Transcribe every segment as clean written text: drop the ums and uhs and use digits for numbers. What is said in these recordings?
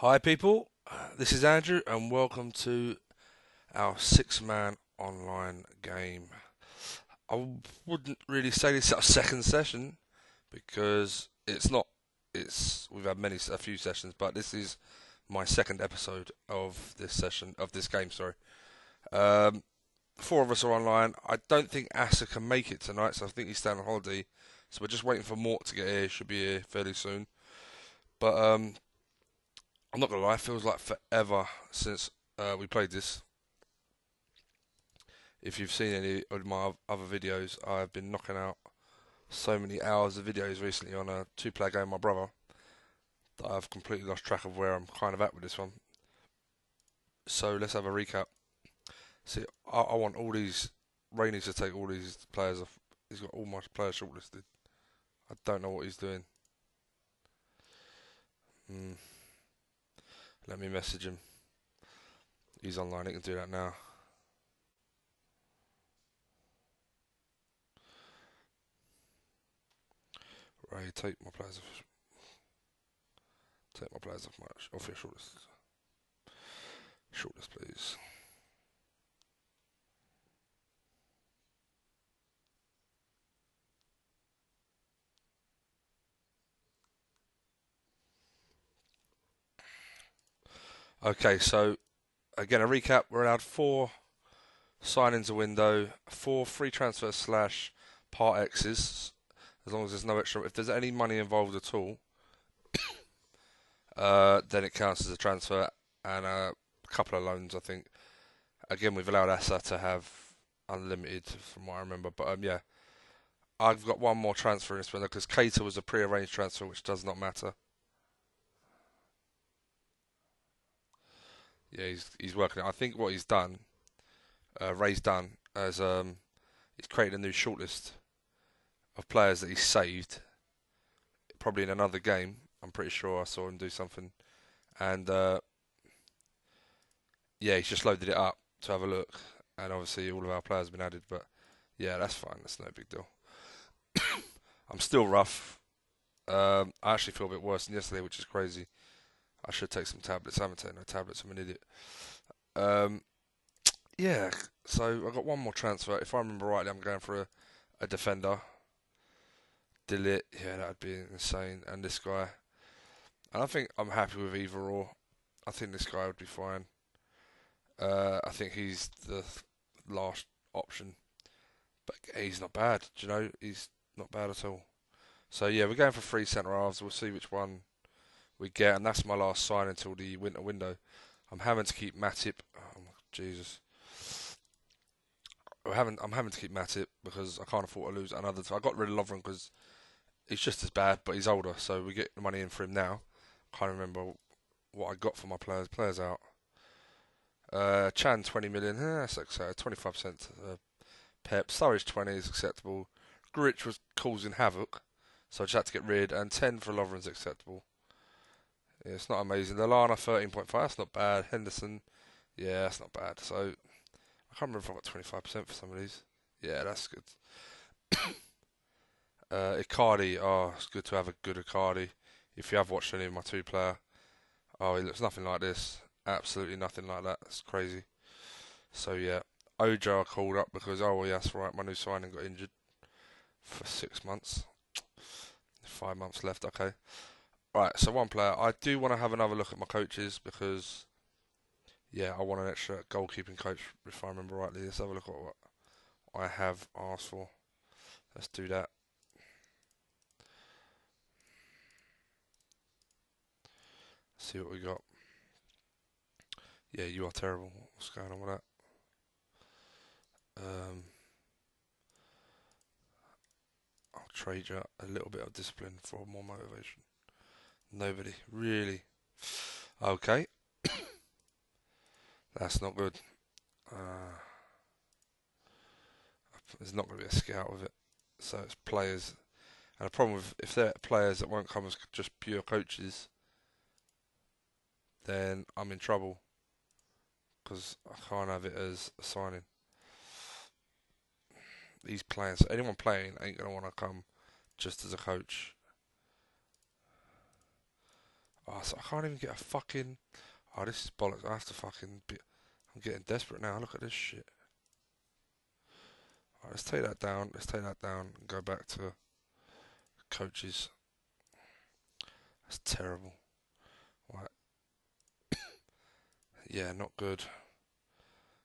Hi, people. This is Andrew, and welcome to our six-man online game. I wouldn't really say this is our second session because it's not. We've had a few sessions, but this is my second episode of this session of this game. Sorry. Um, Four of us are online. I don't think Asa can make it tonight, so I think he's staying on holiday. So we're just waiting for Mort to get here. He should be here fairly soon. But I'm not gonna lie, it feels like forever since we played this. If you've seen any of my other videos, I've been knocking out so many hours of videos recently on a two-player game with my brother that I've completely lost track of where I'm kind of at with this one. So let's have a recap. See, I want all these Rainey to take all these players off. He's got all my players shortlisted. I don't know what he's doing. Hmm. Let me message him. He's online. He can do that now. Right, take my players off. Take my players off your shortlist. Shortlist, please. Okay, so again, a recap. We're allowed four signings a window, four free transfers slash part X's, as long as there's no extra. If there's any money involved at all, then it counts as a transfer, and a couple of loans, I think. Again, we've allowed Asa to have unlimited, from what I remember. But yeah, I've got one more transfer in this window because Keita was a pre-arranged transfer, which does not matter. Yeah, he's working it. I think what he's done, Ray's done, as he's created a new shortlist of players that he's saved, probably in another game. I'm pretty sure I saw him do something, and yeah, he's just loaded it up to have a look, and obviously all of our players have been added. But yeah, that's fine. That's no big deal. I'm still rough. I actually feel a bit worse than yesterday, which is crazy. I should take some tablets. I haven't taken no tablets. I'm an idiot. Um, yeah, so I've got one more transfer. If I remember rightly, I'm going for a defender. Delete. Yeah, that'd be insane. And this guy. And I think I'm happy with either or. I think this guy would be fine. I think he's the last option, but he's not bad. Do you know? He's not bad at all. So yeah, we're going for three centre halves. We'll see which one we get, and that's my last sign until the winter window. I'm having to keep Matip. Oh Jesus, I'm having to keep Matip because I can't afford to lose another. I got rid of Lovren because he's just as bad, but he's older, so we get the money in for him now. Can't remember what I got for my players. Players out. Chan 20 million. That's acceptable. 25%. Pep. Surridge 20 is acceptable. Grich was causing havoc, so I just had to get rid. And 10 for Lovren's acceptable. Yeah, it's not amazing. Lallana 13.5. That's not bad. Henderson. Yeah, that's not bad. So I can't remember if I got 25% for some of these. Yeah, that's good. Icardi. Oh, it's good to have a good Icardi. If you have watched any of my two player, oh, he looks nothing like this. Absolutely nothing like that. That's crazy. So yeah, Ojo I called up because yeah, that's right. My new signing got injured for 6 months. 5 months left. Okay. Right. So one player. I do want to have another look at my coaches because yeah, I want an extra goalkeeping coach if I remember rightly. Let's have a look at what I have asked for. Let's do that. See what we got. Yeah, you are terrible. What's going on with that? Um, I'll trade you a little bit of discipline for more motivation. Nobody really. Okay, that's not good. Uh, there's not going to be a scout with it. So it's players. And the problem with if they're players that won't come as just pure coaches, then I'm in trouble because I can't have it as a signing. These players, anyone playing ain't going to want to come just as a coach. Oh, so I can't even get a fucking. Oh, this is bollocks. I have to fucking. I'm getting desperate now. Look at this shit. Alright, let's take that down. Let's take that down and go back to coaches. That's terrible. Right. Yeah, not good.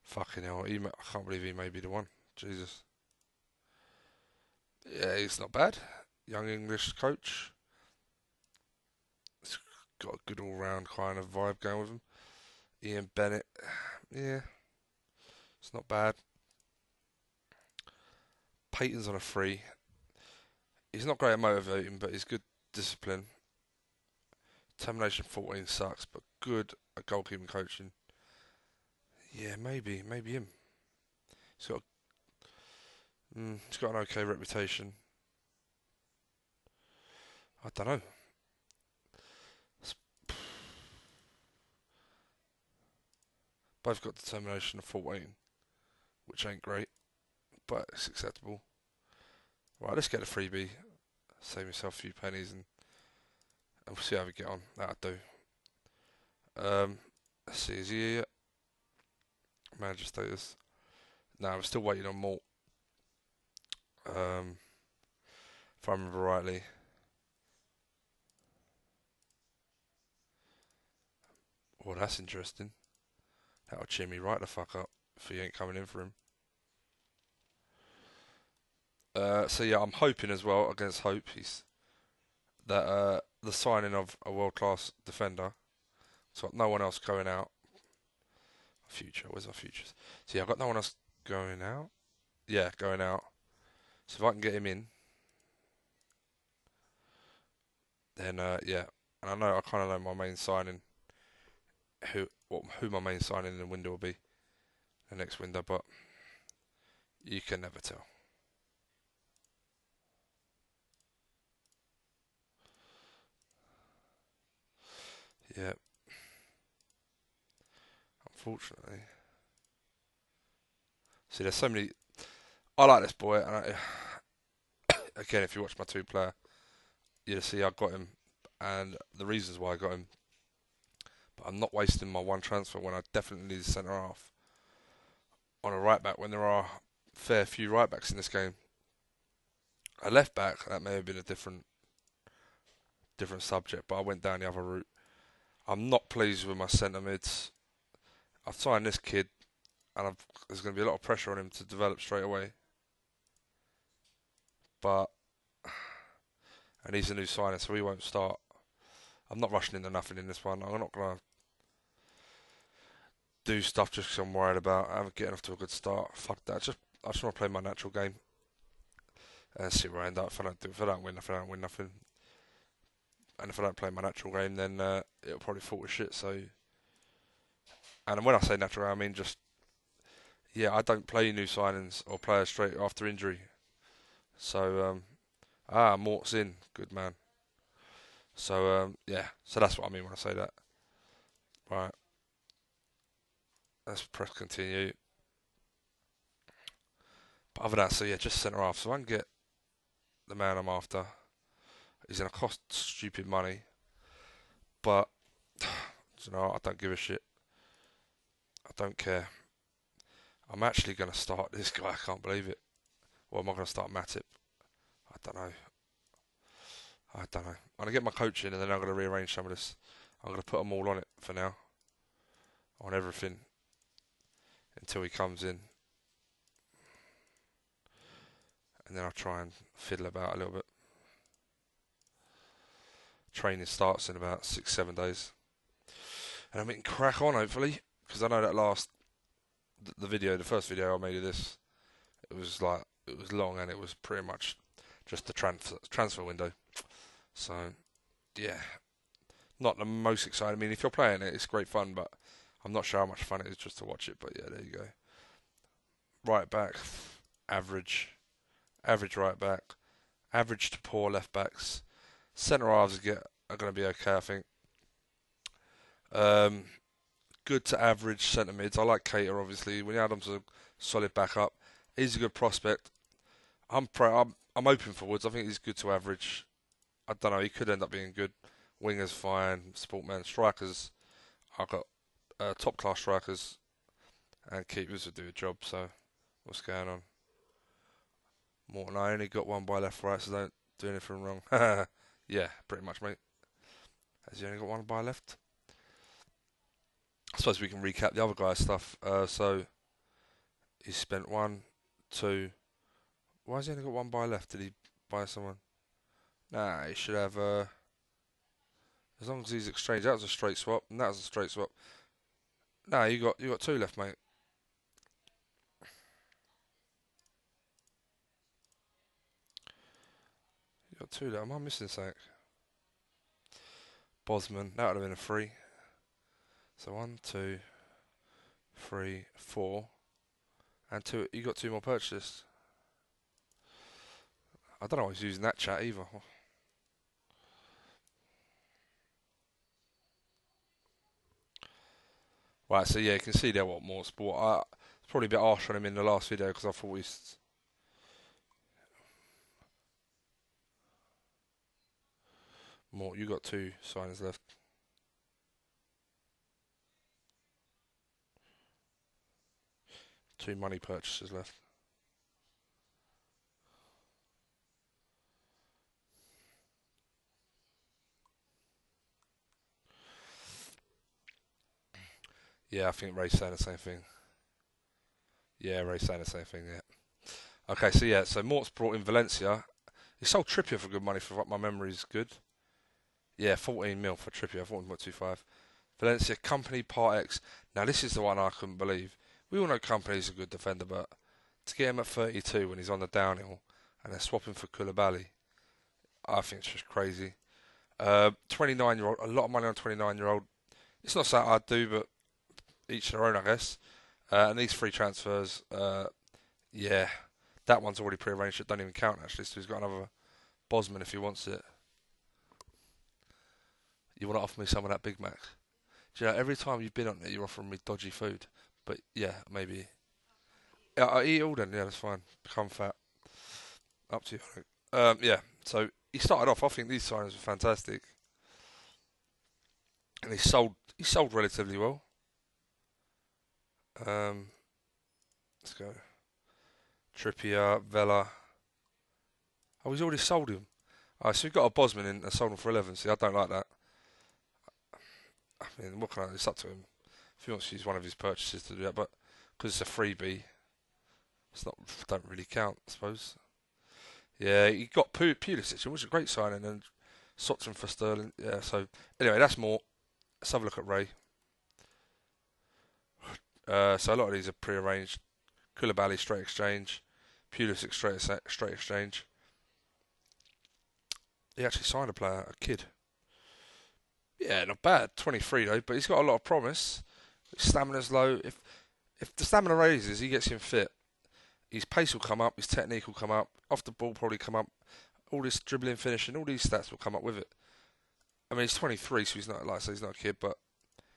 Fucking hell. I can't believe he may be the one. Jesus. Yeah, he's not bad. Young English coach. He's got a good all-round kind of vibe going with him. Ian Bennett. Yeah, it's not bad. Peyton's on a free. He's not great at motivating, but he's good discipline. Termination 14 sucks, but good at goalkeeping coaching. Yeah, maybe him. He's got he's got an okay reputation. I don't know. Both got determination of 14, which ain't great, but it's acceptable. Right, let's get a freebie. Save yourself a few pennies and we'll see how we get on. That'll do. Let's see, is he here yet? Manager status. No, I'm still waiting on Mort. If I remember rightly. Well, that's interesting. That'll cheer me right the fuck up if he ain't coming in for him. So yeah, I'm hoping as well, against hope, that the signing of a world-class defender. So no one else going out. Future, where's our futures? So yeah, I've got no one else going out. Yeah, going out. So if I can get him in, then yeah. And I kind of know my main signing, who my main signing in the window will be, the next window, but you can never tell. Yeah, unfortunately. See, there's so many. I like this boy, and again, if you watch my two-player, you'll see I got him, and the reasons why I got him. But I'm not wasting my one transfer when I definitely need a centre half on a right back when there are fair few right backs in this game. A left back, that may have been a different subject, but I went down the other route. I'm not pleased with my centre mids. I've signed this kid, and there's going to be a lot of pressure on him to develop straight away. But and he's a new signer, so he won't start. I'm not rushing into nothing in this one. I'm not going to do stuff just because I'm worried about getting off to a good start. Fuck that. I just want to play my natural game and see where I end up. If I don't win nothing. And if I don't play my natural game, then it'll probably fall to shit. So, and when I say natural, I mean just I don't play new signings or players straight after injury. So, Mort's in, good man. So so that's what I mean when I say that. Right, let's press continue. But other than that, so yeah, just centre half. So I can get the man I'm after. He's going to cost stupid money, but I don't give a shit. I don't care. I'm actually going to start this guy. I can't believe it. Or am I going to start Matip? I don't know. I'm going to get my coach in and then I'm going to rearrange some of this. I'm going to put them all on it for now. On everything. Until he comes in. And then I'll try and fiddle about a little bit. Training starts in about 6-7 days. And we can crack on hopefully. Because I know that the first video I made of this, it was long and it was pretty much just the transfer window. So, yeah, not the most exciting. I mean, if you're playing it, it's great fun, but I'm not sure how much fun it is just to watch it. But yeah, there you go. Right back, average right back, average to poor left backs. Centre halves are going to be okay, I think. Good to average centre mids. I like Cater, obviously. Wijnaldum's a solid backup. He's a good prospect. I'm hoping for Woods. I think he's good to average. I don't know. He could end up being good. Wingers fine, sportmen, strikers. I've got top class strikers and keepers who do a job. So what's going on? Morton, I only got one by left right, so don't do anything wrong. Yeah, pretty much, mate. Has he only got one by left? I suppose we can recap the other guy's stuff. So he spent one, two. Why has he only got one by left? Did he buy someone? Nah, he should have. As long as he's exchanged, that was a straight swap, and that was a straight swap. Nah, you got two left, mate. You got two left. Am I missing something? Bosman, that would have been a three. So one, two, three, four, and two. You got two more purchases. I don't know why he's using that chat either. Right, so yeah, you can see there what more sport. It's probably a bit harsh on him in the last video because I thought he's more. You got two signings left. Two money purchases left. Yeah, I think Ray's saying the same thing. Yeah, Ray's saying the same thing. Yeah. Okay, so yeah, so Mort's brought in Valencia. He sold Trippier for good money, for what my memory is good. Yeah, 14 mil for Trippier, 14.25. Valencia, Company, Part X. Now, this is the one I couldn't believe. We all know Company's a good defender, but to get him at 32 when he's on the downhill and they're swapping for Koulibaly, I think it's just crazy. 29-year-old, a lot of money on 29-year-old. It's not something I'd do, but each their own, I guess. And these free transfers, yeah, that one's already pre-arranged. It don't even count, actually, so he's got another Bosman if he wants it. You want to offer me some of that Big Mac? Do you know, every time you've been on it, you're offering me dodgy food. But yeah, maybe. Yeah, I eat all then, yeah, that's fine. Become fat. Up to you. Yeah, so he started off, I think these signings were fantastic. And he sold relatively well. Let's go. Trippier, Vela. Oh, he's already sold him. Alright, so we've got a Bosman in and sold him for 11. See, I don't like that. I mean, what can I? It's up to him. If he wants to use one of his purchases to do that, but because it's a freebie, it's not. Don't really count, I suppose. Yeah, he got Pulisic, which was a great signing, and swapped him for Sterling. Yeah. So anyway, that's more. Let's have a look at Ray. So a lot of these are pre-arranged. Koulibaly straight exchange. Pulisic straight exchange. He actually signed a player, a kid. Yeah, not bad. 23 though, but he's got a lot of promise. His stamina's low. If the stamina raises, he gets him fit. His pace will come up. His technique will come up. Off the ball probably come up. All this dribbling, finishing, all these stats will come up with it. I mean, he's 23, so he's not, like I say, he's not a kid, but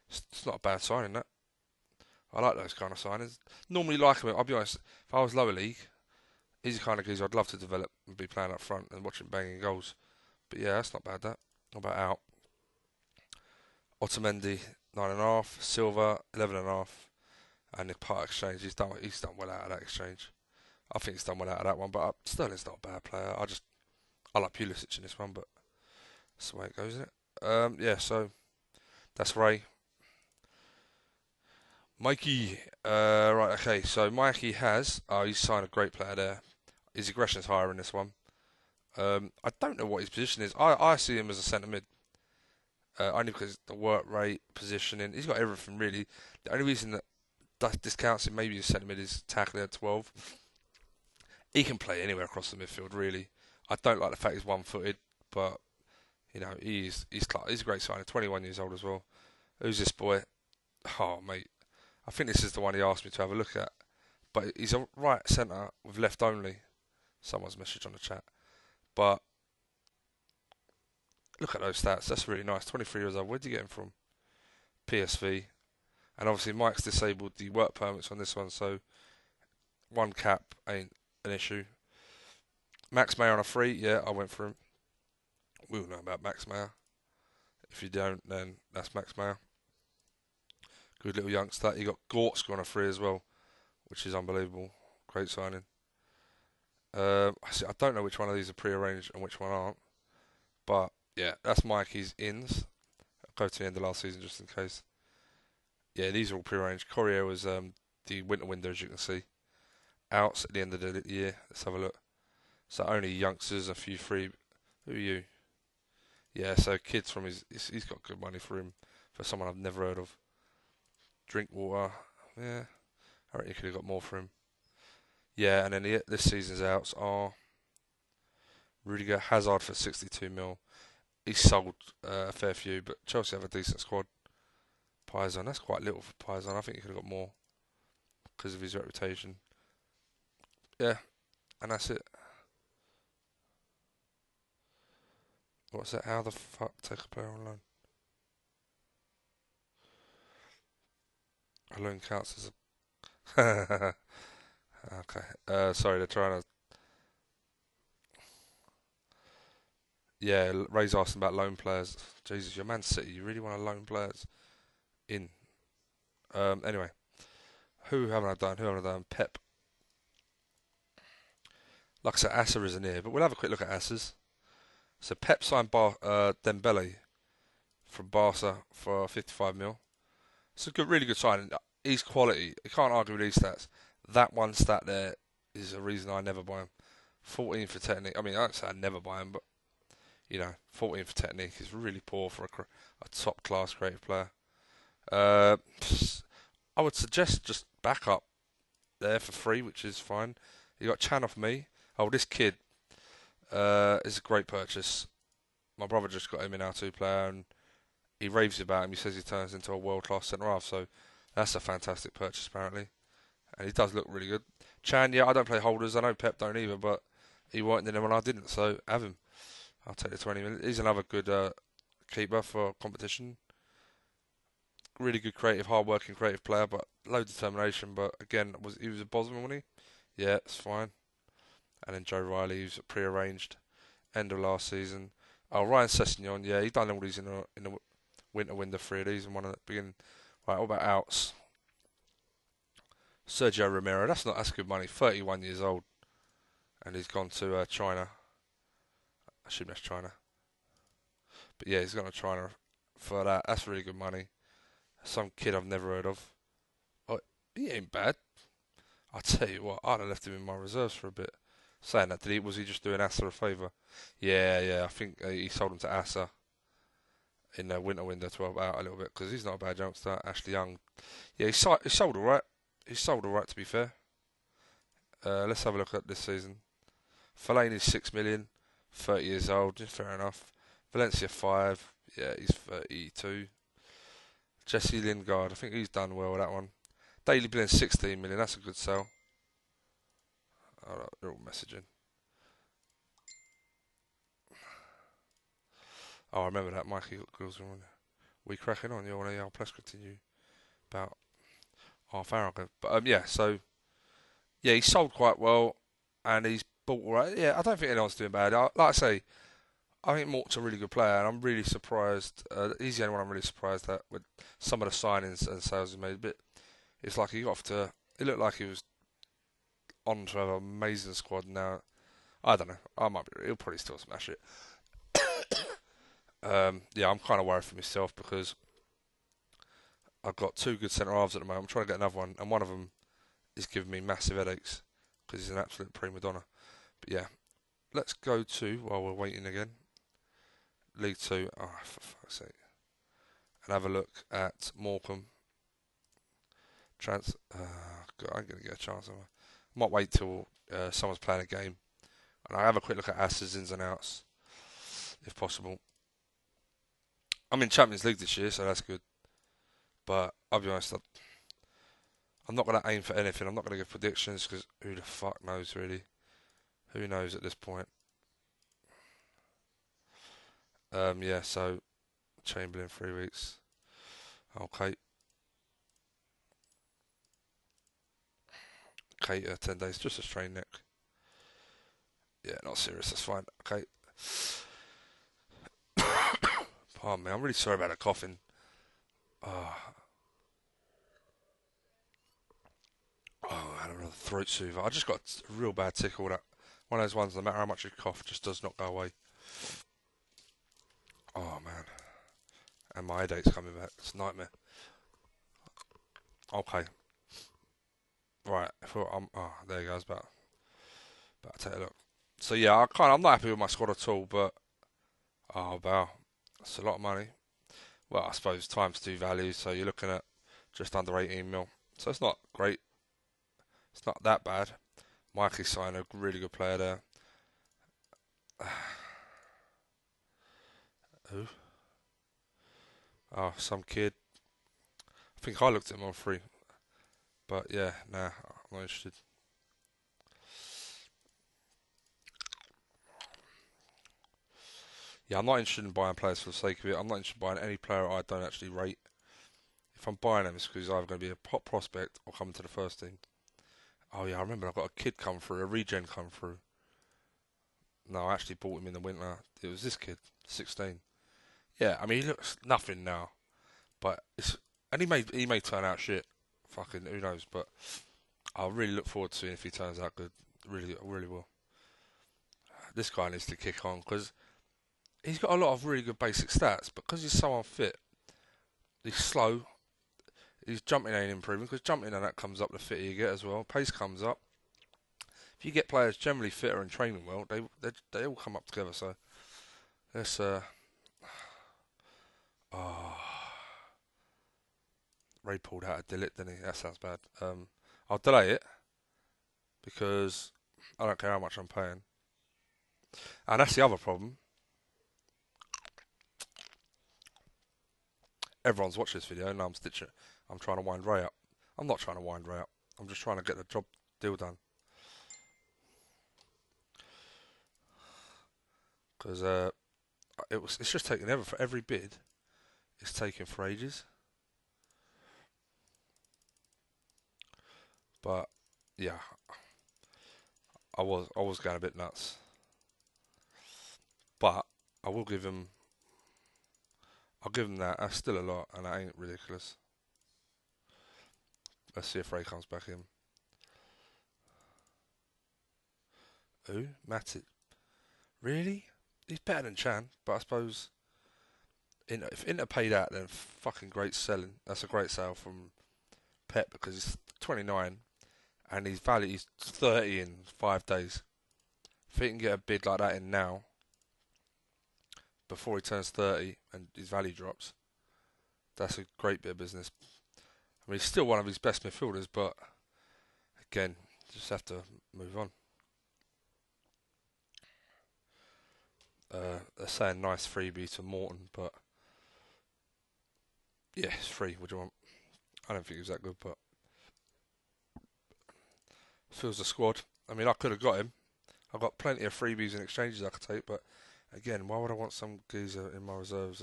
it's not a bad signing, that. I like those kind of signings. Normally like him. I'll be honest, if I was lower league, he's the kind of geezer I'd love to develop and be playing up front and watching banging goals. But yeah, that's not bad, that. Not about out. Otamendi, 9.5. Silva, 11.5. And the part exchange, he's done well out of that exchange. I think he's done well out of that one, but Sterling's not a bad player. I like Pulisic in this one, but that's the way it goes, isn't it? Yeah, so that's Ray. Mikey, right, okay, so Mikey he's signed a great player there. His aggression's higher in this one. I don't know what his position is. I see him as a centre mid. Only because the work rate, positioning, he's got everything really. The only reason that discounts him maybe his centre mid is tackling at 12. He can play anywhere across the midfield really. I don't like the fact he's one-footed, but you know he's a great signing. 21 years old as well. Who's this boy? Oh mate, I think this is the one he asked me to have a look at. But he's a right centre with left only. Someone's message on the chat. But look at those stats. That's really nice. 23 years old. Where'd you get him from? PSV. And obviously Mike's disabled the work permits on this one, so one cap ain't an issue. Max Mayer on a free. Yeah, I went for him. We all know about Max Mayer. If you don't, then that's Max Mayer. Good little youngster. You got Gortz on a free as well, which is unbelievable. Great signing. I don't know which one of these are pre-arranged and which one aren't. But yeah, that's Mikey's ins. I'll go to the end of last season just in case. Yeah, these are all pre-arranged. Corrier was the winter window, as you can see. Outs at the end of the year. Let's have a look. So only youngsters, a few free. Who are you? Yeah, so kids from he's got good money for him, for someone I've never heard of. Drinkwater. Yeah, I reckon you could have got more for him. Yeah, and then this season's outs are Rudiger, Hazard for 62 mil. He's sold a fair few, but Chelsea have a decent squad. Paisan, that's quite little for Paisan. I think he could have got more because of his reputation. Yeah, and that's it. What's that? How the fuck take a player on loan? A loan counts as a... Okay. Sorry, they're trying to... Yeah, Ray's asking about loan players. Jesus, you're Man City. You really want to loan players in? Anyway. Who haven't I done? Who haven't I done? Pep. Like I said, Assa isn't here, but we'll have a quick look at Assa's. So Pep signed Dembele from Barca for 55 mil. It's a good, really good signing. He's quality. You can't argue with these stats. That one stat there is a reason I never buy him. 14 for technique. I mean, I don't say I never buy him, but 14 for technique is really poor for a top class creative player. I would suggest just back up there for free, which is fine. You got Chan off me. Oh, this kid is a great purchase. My brother just got him in our two-player, and he raves about him. He says he turns into a world-class centre-half, so that's a fantastic purchase, apparently. And he does look really good. Chan, yeah, I don't play holders. I know Pep don't either, but he wanted them and I didn't, so have him. I'll take the 20 minutes. He's another good keeper for competition. Really good creative, hard-working creative player, but low determination. But again, he was a Bosman, wasn't he? Yeah, it's fine. And then Joe Riley, who's pre-arranged end of last season. Oh, Ryan Sessegnon, yeah, he's done all these in the winter window, 3 of these, and one at the beginning. Right, what about outs? Sergio Romero, that's good money. 31 years old, and he's gone to China. I assume that's China. But yeah, he's gone to China for that. That's really good money. Some kid I've never heard of. Oh, he ain't bad. I'll tell you what, I'd have left him in my reserves for a bit. Saying that, was he just doing Assa a favour? Yeah, I think he sold him to Assa in the winter window to help out a little bit, because he's not a bad youngster. Ashley Young, yeah, he sold alright. He sold alright, to be fair. Let's have a look at this season. Fellaini's 6 million, 30 years old, fair enough. Valencia 5, yeah, he's 32. Jesse Lingard, I think he's done well with that one. Daily Blind 16 million, that's a good sell. Oh, they're all messaging. Oh, I remember that. Mikey got girls on. We cracking on. You want to press continue about half hour ago. But yeah, so yeah, he sold quite well, and he's bought right. Yeah, I don't think anyone's doing bad. Like I say, I think Mort's a really good player, and I'm really surprised. He's the only one I'm really surprised at with some of the signings and sales he made. But it's like he got off to. It looked like he was on to have an amazing squad now. I don't know. He'll probably still smash it. Yeah, I'm kind of worried for myself because I've got 2 good centre halves at the moment. I'm trying to get another one, and one of them is giving me massive headaches because he's an absolute prima donna. But yeah, let's go to, while we're waiting again, League 2. Oh, for fuck's sake. And have a look at Morecambe. God, I'm going to get a chance. I might wait till someone's playing a game. And I'll have a quick look at Assa's ins and outs, if possible. I'm in Champions League this year, so that's good. But I'll be honest, I'm not going to aim for anything. I'm not going to give predictions because who the fuck knows, really? Who knows at this point? Yeah, so Chamberlain 3 weeks. Okay. Cater 10 days, just a strained neck. Yeah, not serious. That's fine. Okay. Oh man, I'm really sorry about the coughing. Oh, I had another throat soother. I just got a real bad tickle. That one of those ones. No matter how much you cough, just does not go away. Oh man, and my headache's coming back. It's a nightmare. Okay, right. There you go. I was about to take a look. So yeah, I'm not happy with my squad at all. But wow, that's a lot of money. Well, I suppose times two value. So you're looking at just under 18 mil. So it's not great. It's not that bad. Mikey signed a really good player there. Who? Oh, some kid. I think I looked at him on free. But yeah, nah, I'm not interested. Yeah, I'm not interested in buying players for the sake of it. I'm not interested in buying any player I don't actually rate. If I'm buying them, it's because he's either going to be a pop prospect or coming to the first team. Oh yeah, I remember I got a kid come through, a regen come through. No, I actually bought him in the winter. It was this kid, 16. Yeah, I mean he looks nothing now, but he may turn out shit. Fucking who knows? But I really look forward to seeing if he turns out good. Really, really will. This guy needs to kick on because he's got a lot of really good basic stats. But because he's so unfit, he's slow. His jumping ain't improving because jumping and that comes up the fitter you get as well. Pace comes up. If you get players generally fitter and training well, they all come up together. So let's oh, Ray pulled out a delete, didn't he? That sounds bad. I'll delay it because I don't care how much I'm paying. And that's the other problem. Everyone's watched this video and I'm stitching. I'm trying to wind Ray up. I'm not trying to wind Ray up. I'm just trying to get the job deal done. Because it's just taking ever for every bid. It's taking for ages. But yeah, I was going a bit nuts. But I will give him. I'll give him that. That's still a lot, and that ain't ridiculous. Let's see if Ray comes back in. Who? Matic. Really? He's better than Chan, but I suppose if Inter paid that, then fucking great selling. That's a great sale from Pep because he's 29 and he's 30 in 5 days. If he can get a bid like that in now, before he turns 30 and his value drops, that's a great bit of business. I mean, he's still one of his best midfielders, but again, just have to move on. They're saying nice freebie to Morton, but yeah, it's free. What do you want? I don't think he was that good, but fills the squad. I mean, I could have got him. I've got plenty of freebies and exchanges I could take, but again, why would I want some geezer in my reserves?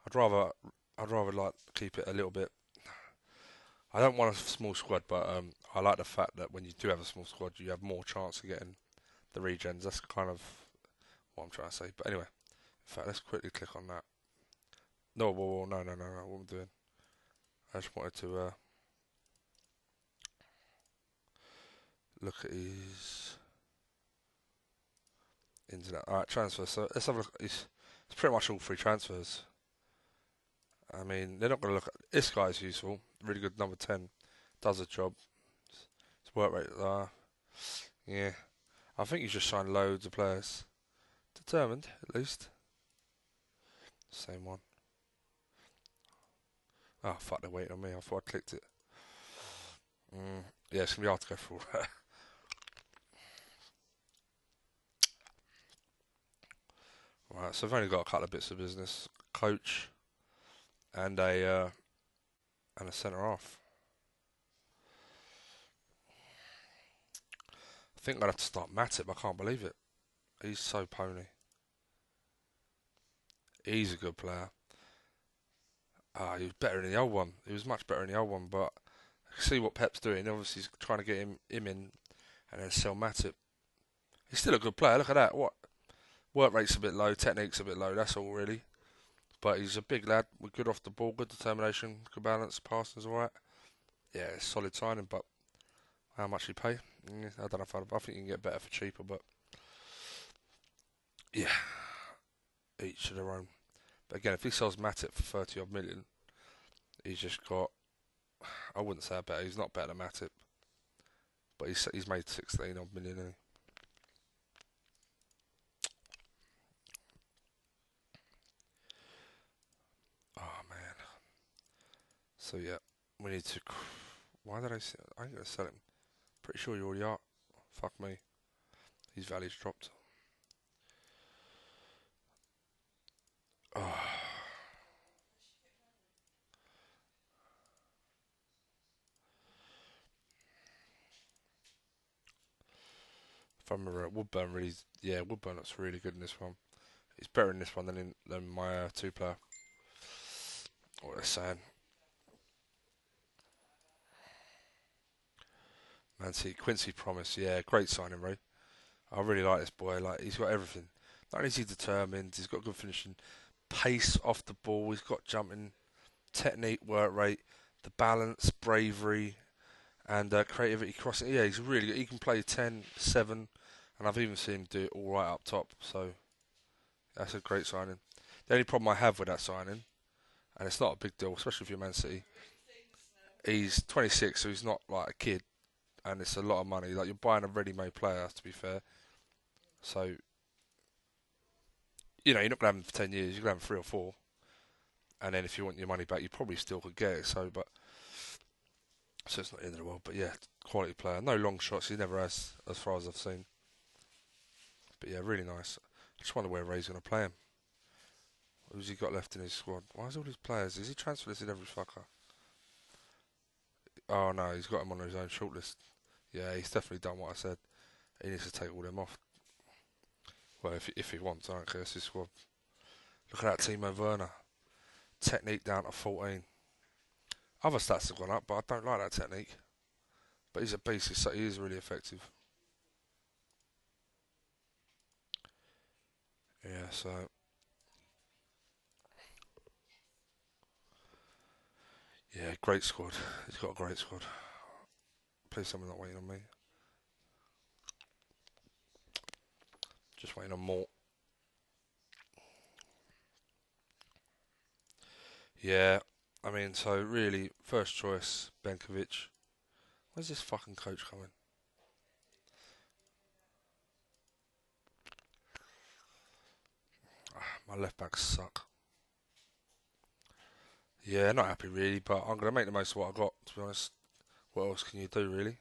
I'd rather like keep it a little bit. I don't want a small squad, but I like the fact that when you do have a small squad, you have more chance of getting the regens. That's kind of what I'm trying to say. But anyway, in fact, let's quickly click on that. No, whoa, no, what I'm doing. I just wanted to look at his internet. Alright, transfer. So let's have a look. It's pretty much all free transfers. I mean, they're not going to look at this guy's useful. Really good number 10. Does a job. His work rate. Yeah. I think he's just signed loads of players. Determined, at least. Same one. Oh, fuck, they're waiting on me. I thought I clicked it. Yeah, it's going to be hard to go through all that. Right, so I've only got a couple of bits of business. Coach and a centre half. I think I'm gonna have to start Matip. I can't believe it. He's so pony. He's a good player. He was better in the old one. He was much better in the old one, but I can see what Pep's doing. Obviously, he's trying to get him in and then sell Matip. He's still a good player. Look at that. What work rate's a bit low, technique's a bit low. That's all really. But he's a big lad, with good off the ball, good determination, good balance, passing's alright. Yeah, it's solid signing, but how much he pay? I don't know if I think you can get better for cheaper, but yeah, each to their own. But again, if he sells Matip for 30 odd million, he's just got, I wouldn't say better, he's not better than Matip, but he's made 16 odd million, hasn't he? Oh man. So yeah, we need to. Why did I say? I ain't gonna sell him. Pretty sure you already are. Fuck me. His value's dropped. Oh. If I remember, Woodburn really. Yeah, Woodburn looks really good in this one. He's better in this one than my two player. What they're saying. Man City, Quincy Promise. Yeah, great signing, Ray. I really like this boy. Like he's got everything. Not only is he determined, he's got good finishing, pace off the ball. He's got jumping, technique, work rate, the balance, bravery, and creativity crossing. Yeah, he's really good. He can play 10, 7, and I've even seen him do it all right up top. So that's a great signing. The only problem I have with that signing, and it's not a big deal, especially if you're Man City, he's 26, so he's not like a kid, and it's a lot of money. Like you're buying a ready-made player, to be fair. So you're not gonna have him for 10 years. You're gonna have him 3 or 4, and then if you want your money back, you probably still could get it. So it's not the end of the world. But yeah, quality player. No long shots. He never has, as far as I've seen. But yeah, really nice. I just wonder where Ray's gonna play him. Who's he got left in his squad? Why is all these players? Is he transfer listed every fucker? Oh no, he's got him on his own shortlist. Yeah, he's definitely done what I said. He needs to take all them off. Well, if he wants, I don't care. It's his squad. Look at that Timo Werner. Technique down to 14. Other stats have gone up, but I don't like that technique. But he's a beast, so he is really effective. Yeah, so yeah, great squad. He's got a great squad. Please, someone not waiting on me. Just waiting on more. Yeah, I mean, so really, first choice, Benkovic. Where's this fucking coach coming? My left backs suck. Yeah, not happy really, but I'm gonna make the most of what I got. To be honest, what else can you do really?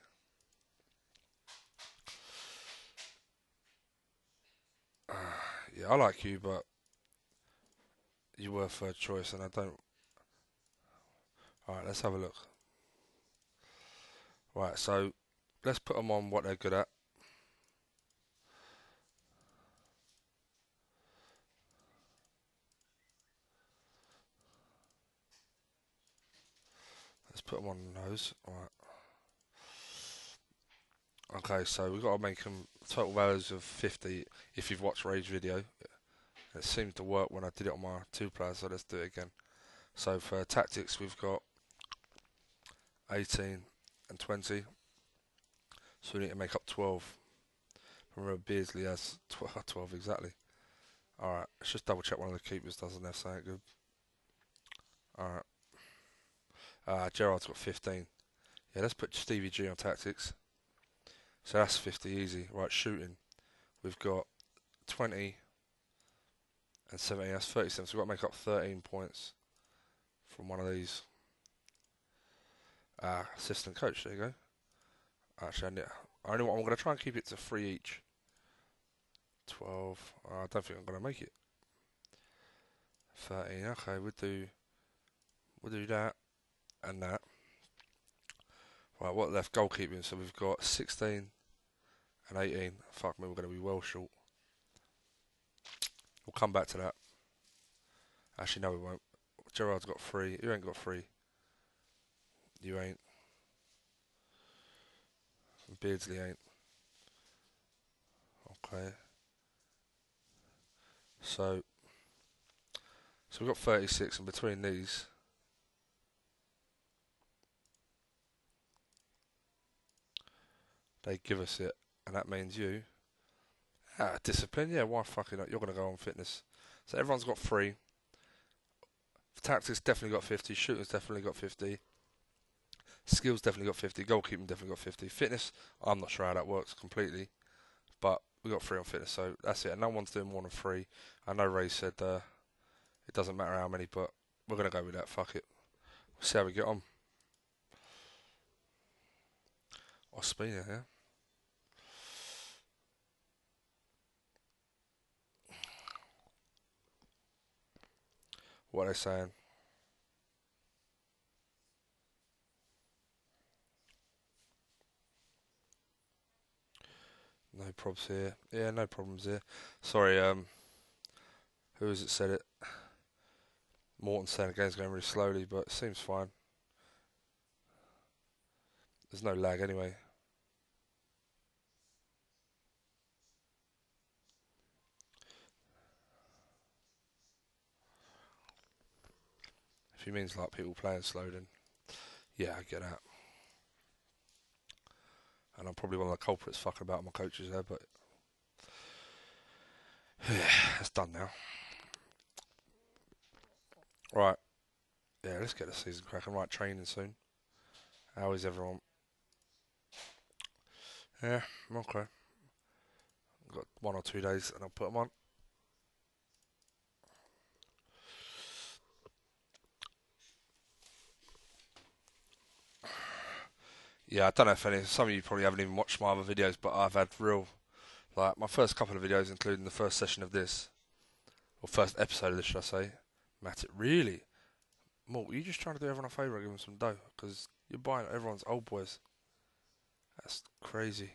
Yeah, I like you, but you were third choice, and I don't. All right, let's have a look. Right, so let's put them on what they're good at. Let's put them on those. All right. Okay, so we've got to make them total values of 50 if you've watched Rage video. It seemed to work when I did it on my two players, so let's do it again. So for tactics, we've got 18 and 20. So we need to make up 12. Remember, Beardsley has 12 exactly. Alright, let's just double check one of the keepers doesn't have something good. Alright. Gerard's got 15. Yeah, let's put Stevie G on tactics. So that's 50 easy. Right, shooting. We've got 20 and 17. That's 37. So we've got to make up 13 points from one of these. Assistant coach, there you go. Actually, I'm going to try and keep it to 3 each. 12. I don't think I'm going to make it. 13. Okay, we'll do that and that. Right, what left? Goalkeeping. So we've got 16 and 18. Fuck me, we're going to be well short. We'll come back to that. Actually, no, we won't. Gerard's got 3. You ain't got 3. You ain't. Beardsley ain't. Okay. So So we've got 36, and between these, they give us it, and that means you. Discipline, yeah, why fucking not? You're going to go on fitness. So everyone's got 3. Tactics definitely got 50. Shooting's definitely got 50. Skills definitely got 50. Goalkeeping definitely got 50. Fitness, I'm not sure how that works completely. But we got 3 on fitness, so that's it. And no one's doing more than 3. I know Ray said it doesn't matter how many, but we're going to go with that. Fuck it. We'll see how we get on. Ospina, yeah? What are they saying? No probs here. Yeah, no problems here. Sorry, who has it said it? Morton saying the game's going really slowly, but it seems fine. There's no lag anyway. If he means like people playing slow, then yeah, I get that. And I'm probably one of the culprits fucking about my coaches there, but it's done now. Right, yeah, let's get the season cracking. Right, training soon. How is everyone? Yeah, okay. Got 1 or 2 days and I'll put them on. Yeah, I don't know if some of you probably haven't even watched my other videos, but I've had like, my first couple of videos, including the first session of this, or first episode of this, should I say. Matt, it really? Mort, are you just trying to do everyone a favour and give them some dough? Because you're buying everyone's old boys. That's crazy.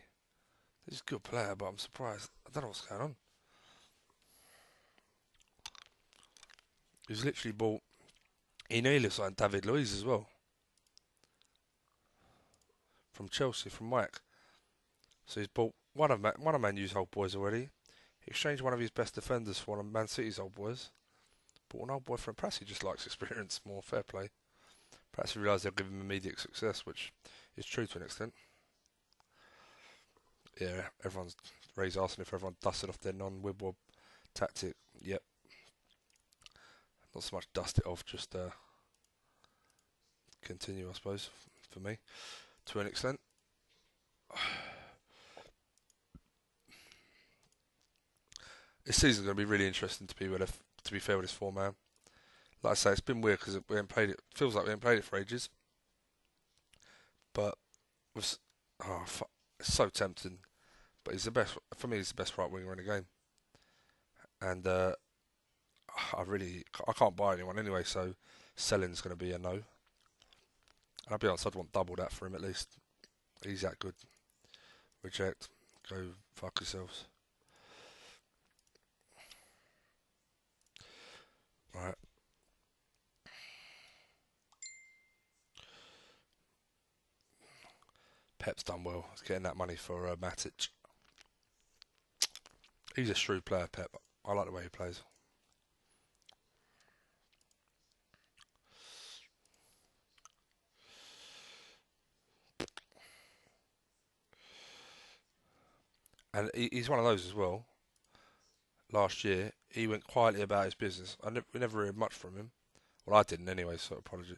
He's a good player, but I'm surprised. I don't know what's going on. He's literally bought. He looks like David Luiz as well. From Chelsea, from Mike. So he's bought one of Man U's old boys already. He exchanged one of his best defenders for one of Man City's old boys. Bought an old boy from Perhaps he just likes experience more. Fair play. Perhaps he realised they'll give him immediate success, which is true to an extent. Yeah, Ray's asking if everyone dusted off their non-Wibwob tactic. Yep. Not so much dust it off, just continue, I suppose, for me, to an extent. This season's going to be really interesting to be fair with this format. Like I say, it's been weird because we haven't played it. Feels like we haven't played it for ages. But it's so tempting. But he's the best for me. He's the best right winger in the game, and I can't buy anyone anyway. So selling's going to be a no. And I'll be honest, I'd want double that for him at least. He's that good. Reject. Go fuck yourselves. Right. Pep's done well. He's getting that money for Matic. He's a shrewd player, Pep. I like the way he plays. And he's one of those as well. Last year, he went quietly about his business. We never heard much from him. Well, I didn't anyway, so apology.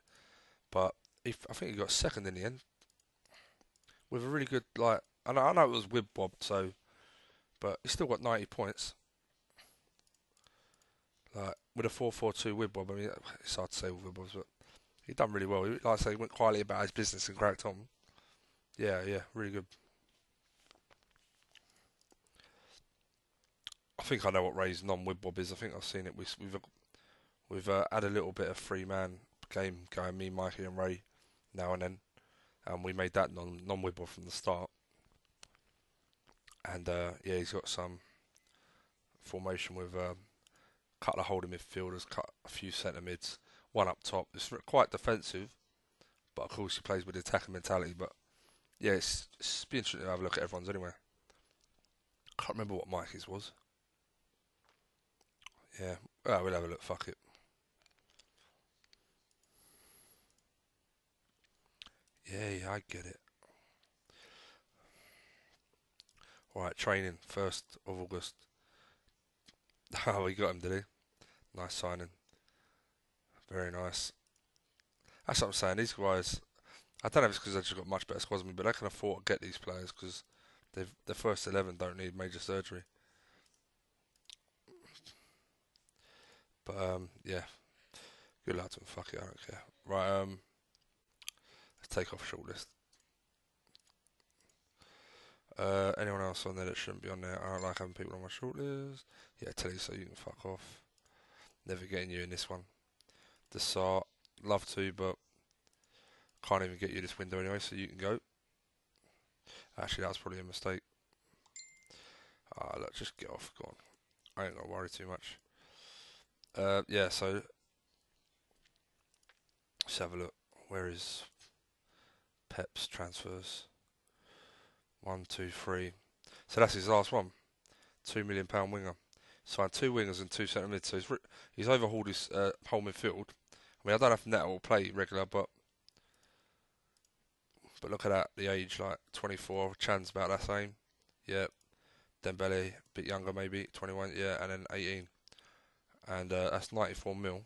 But I think he got second in the end with a really good I know it was Wib Bob, but he still got 90 points. Like with a 4-4-2 Wib Bob, I mean it's hard to say with Wib Bobs, but he done really well. Like I say, he went quietly about his business and cracked on. Yeah, really good. I think I know what Ray's non-Wib Bob is. I think I've seen it. We've had a little bit of three man game going, me, Mikey, and Ray now and then, and we made that non-Wib Bob from the start. And yeah, he's got some formation with a couple of holding midfielders, cut a few centre mids, one up top. It's quite defensive, but of course he plays with the attacking mentality. But yeah, it's be interesting to have a look at everyone's anyway. Can't remember what Mikey's was. Yeah, we'll have a look. Fuck it. Yeah, I get it. Alright, training, 1st of August. Oh, he got him, did he? Nice signing. Very nice. That's what I'm saying. These guys, I don't know if it's because they've just got much better squads than me, but they can afford to get these players because their first 11 don't need major surgery. But yeah, good luck to them. Fuck it, I don't care. Right, let's take off shortlist. Anyone else on there that shouldn't be on there? I don't like having people on my shortlist. Yeah, tell you so you can fuck off. Never getting you in this one. Desart, love to, but can't even get you this window anyway, so you can go. Actually, that was probably a mistake. Ah, look, just get off. Go on. I ain't gonna worry too much. Yeah, so let's have a look. Where is Pep's transfers? 1, 2, 3. So that's his last one. £2 million winger. Signed 2 wingers and 2 centre mids. So he's overhauled his whole midfield. I mean, I don't know if Neto will play regular, but look at that. The age, like 24. Chan's about that same. Yeah. Dembele, a bit younger maybe, 21. Yeah, and then 18. And that's 94 mil.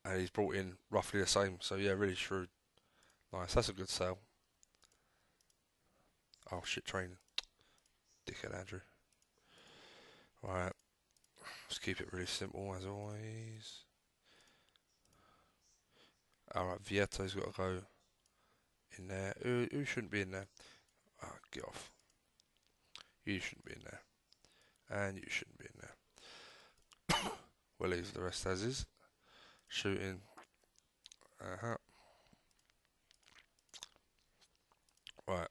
And he's brought in roughly the same. So yeah, really shrewd. Nice. That's a good sale. Oh shit, training. Dickhead Andrew. Right. Let's keep it really simple as always. Alright, Vieto's got to go in there. Who shouldn't be in there? Ah, get off. You shouldn't be in there. And you shouldn't be in there. We'll leave the rest as is. Shooting. Right.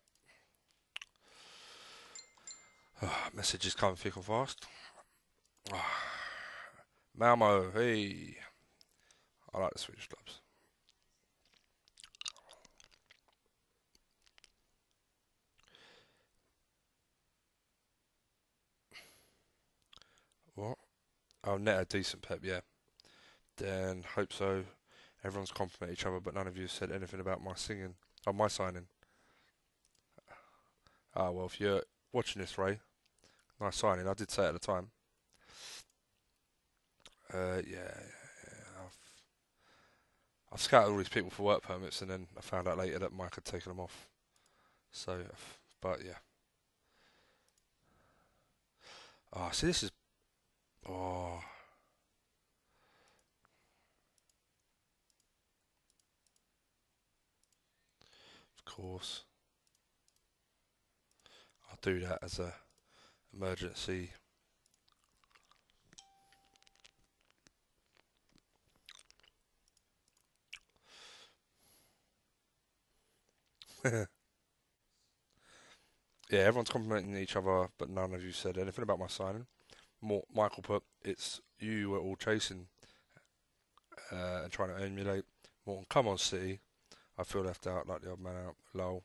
Messages coming thick and fast. Malmo, hey. I like the Swedish clubs. What? Oh, net a decent Pep, yeah. Then hope so. Everyone's complimented each other, but none of you said anything about my singing. Oh, my signing. Ah, well, if you're watching this, Ray, nice signing. I did say it at the time. Yeah. I've scouted all these people for work permits, and then I found out later that Mike had taken them off. So, but yeah. Oh, see, this is. Oh, of course. I'll do that as a emergency. Yeah, everyone's complimenting each other, but none of you said anything about my signing. Michael put, it's you were all chasing and trying to emulate. Morton, come on, City. I feel left out like the odd man out. Lol.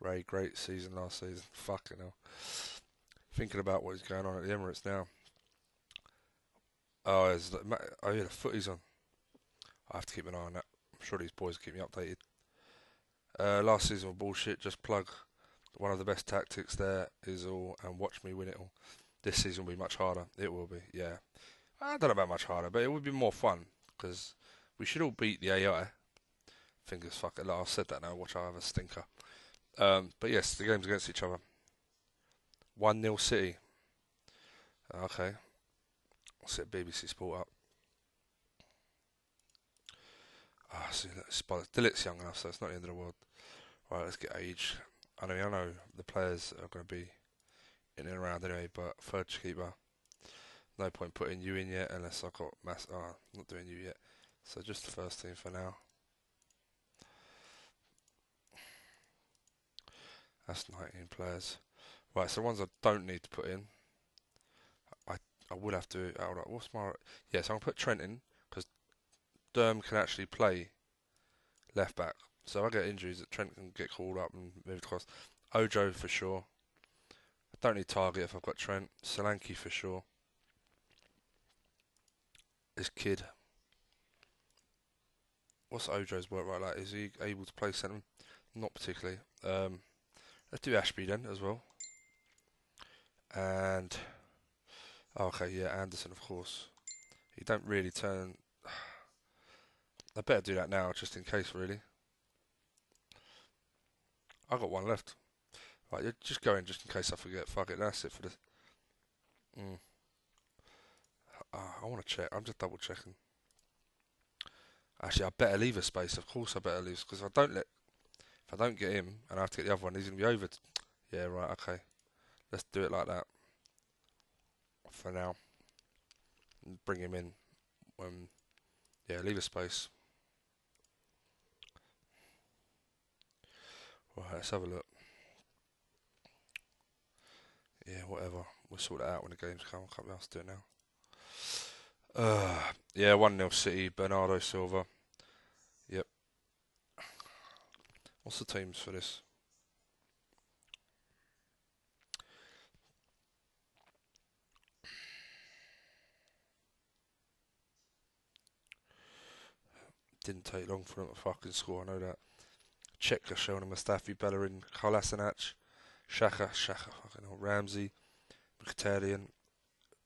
Ray, great season last season. Fucking hell. Thinking about what is going on at the Emirates now. Oh, yeah, the footy's on. I have to keep an eye on that. I'm sure these boys keep me updated. Last season was bullshit. Just plug one of the best tactics there is all and watch me win it all. This season will be much harder. It will be, yeah. I don't know about much harder, but it would be more fun because we should all beat the AI. Fingers fuck it. I've said that now. Watch, I have a stinker. But yes, the games against each other. 1-0 City. Okay. I'll set BBC Sport up. Ah, see, Dillit's young enough, so it's not the end of the world. Right, let's get age. I know the players are going to be in and around anyway, but third keeper. No point putting you in yet unless I've got mass. Oh, I'm not doing you yet. So just the first team for now. That's 19 players. Right, so the ones I don't need to put in, I will have to. Hold on, what's my? Yeah, so I'm gonna put Trent in because Derm can actually play left back. So if I get injuries, that Trent can get called up and moved across. Ojo for sure. I don't need Target if I've got Trent. Solanke for sure. This kid. What's Ojo's work right like? Is he able to play centre? Not particularly. Let's do Ashby then as well. And okay, yeah, Anderson of course. He don't really turn. I better do that now just in case. Really, I got one left. Right, just go in just in case I forget. Fuck it, that's it for this. Mm. I want to check. I'm just double checking. Actually, I better leave a space. Of course, I better leave because if I don't get him and I have to get the other one, he's gonna be over. Yeah, right. Okay, let's do it like that for now. And bring him in. Yeah, leave a space. Right, let's have a look. Yeah, whatever. We'll sort it out when the games come. I can't be asked to do it now. Yeah, 1-0 City. Bernardo Silva. Yep. What's the teams for this? Didn't take long for them to fucking score, I know that. Czech showing Mustafi, Bellerin, Kolasinac, Xhaka, fucking hell, Ramsey, Mkhitaryan,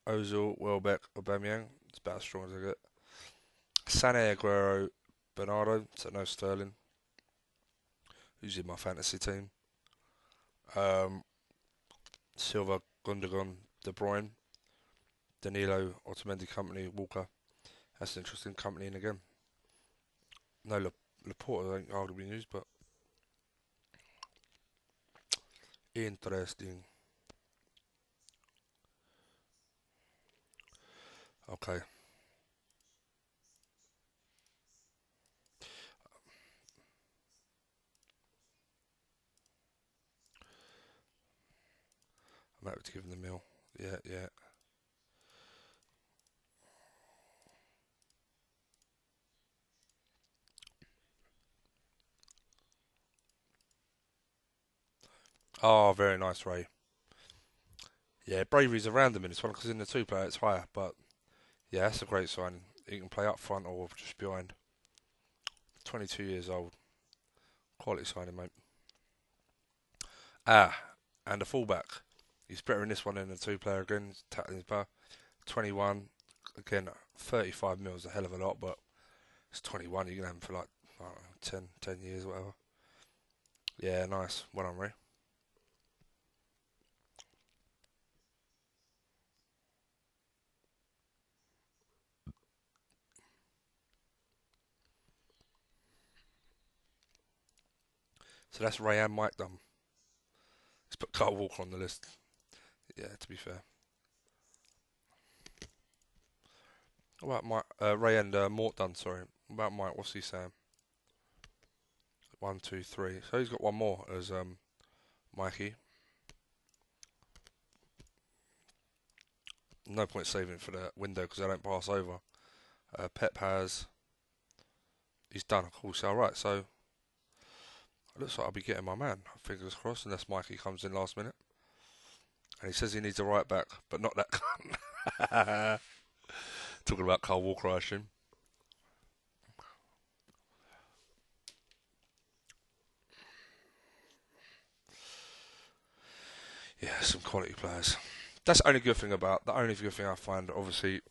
Ozil, Welbeck, Aubameyang. It's about as strong as I get. Sané, Aguero, Bernardo, so no Sterling, who's in my fantasy team. Silva, Gundogan, De Bruyne, Danilo, Otamendi, Company, Walker. That's an interesting company in again. No, Laporte I think arguably news, but interesting. Okay. I'm happy to give him the meal. Yeah, yeah. Oh, very nice, Ray. Yeah, bravery's around him in this one because in the two player it's higher, but yeah, that's a great sign. He can play up front or just behind. 22 years old. Quality signing, mate. And a fullback. He's better in this one than the two player again. Tackling his bar. 21. Again, 35 mils, a hell of a lot, but it's 21. You can have him for like, I don't know, 10 years or whatever. Yeah, nice. Well done, Ray. So that's Ray and Mike done. Let's put Carl Walker on the list. Yeah, to be fair. What about Mike, Ray and Mort done, sorry. What about Mike? What's he saying? 1, 2, 3. So he's got one more as Mikey. No point saving it for the window because I don't pass over. Pep has. He's done, of course. Alright, so it looks like I'll be getting my man. Fingers crossed, unless Mikey comes in last minute. And he says he needs a right back, but not that cunt. Talking about Carl Walker, I assume. Yeah, some quality players. That's the only good thing I find, obviously,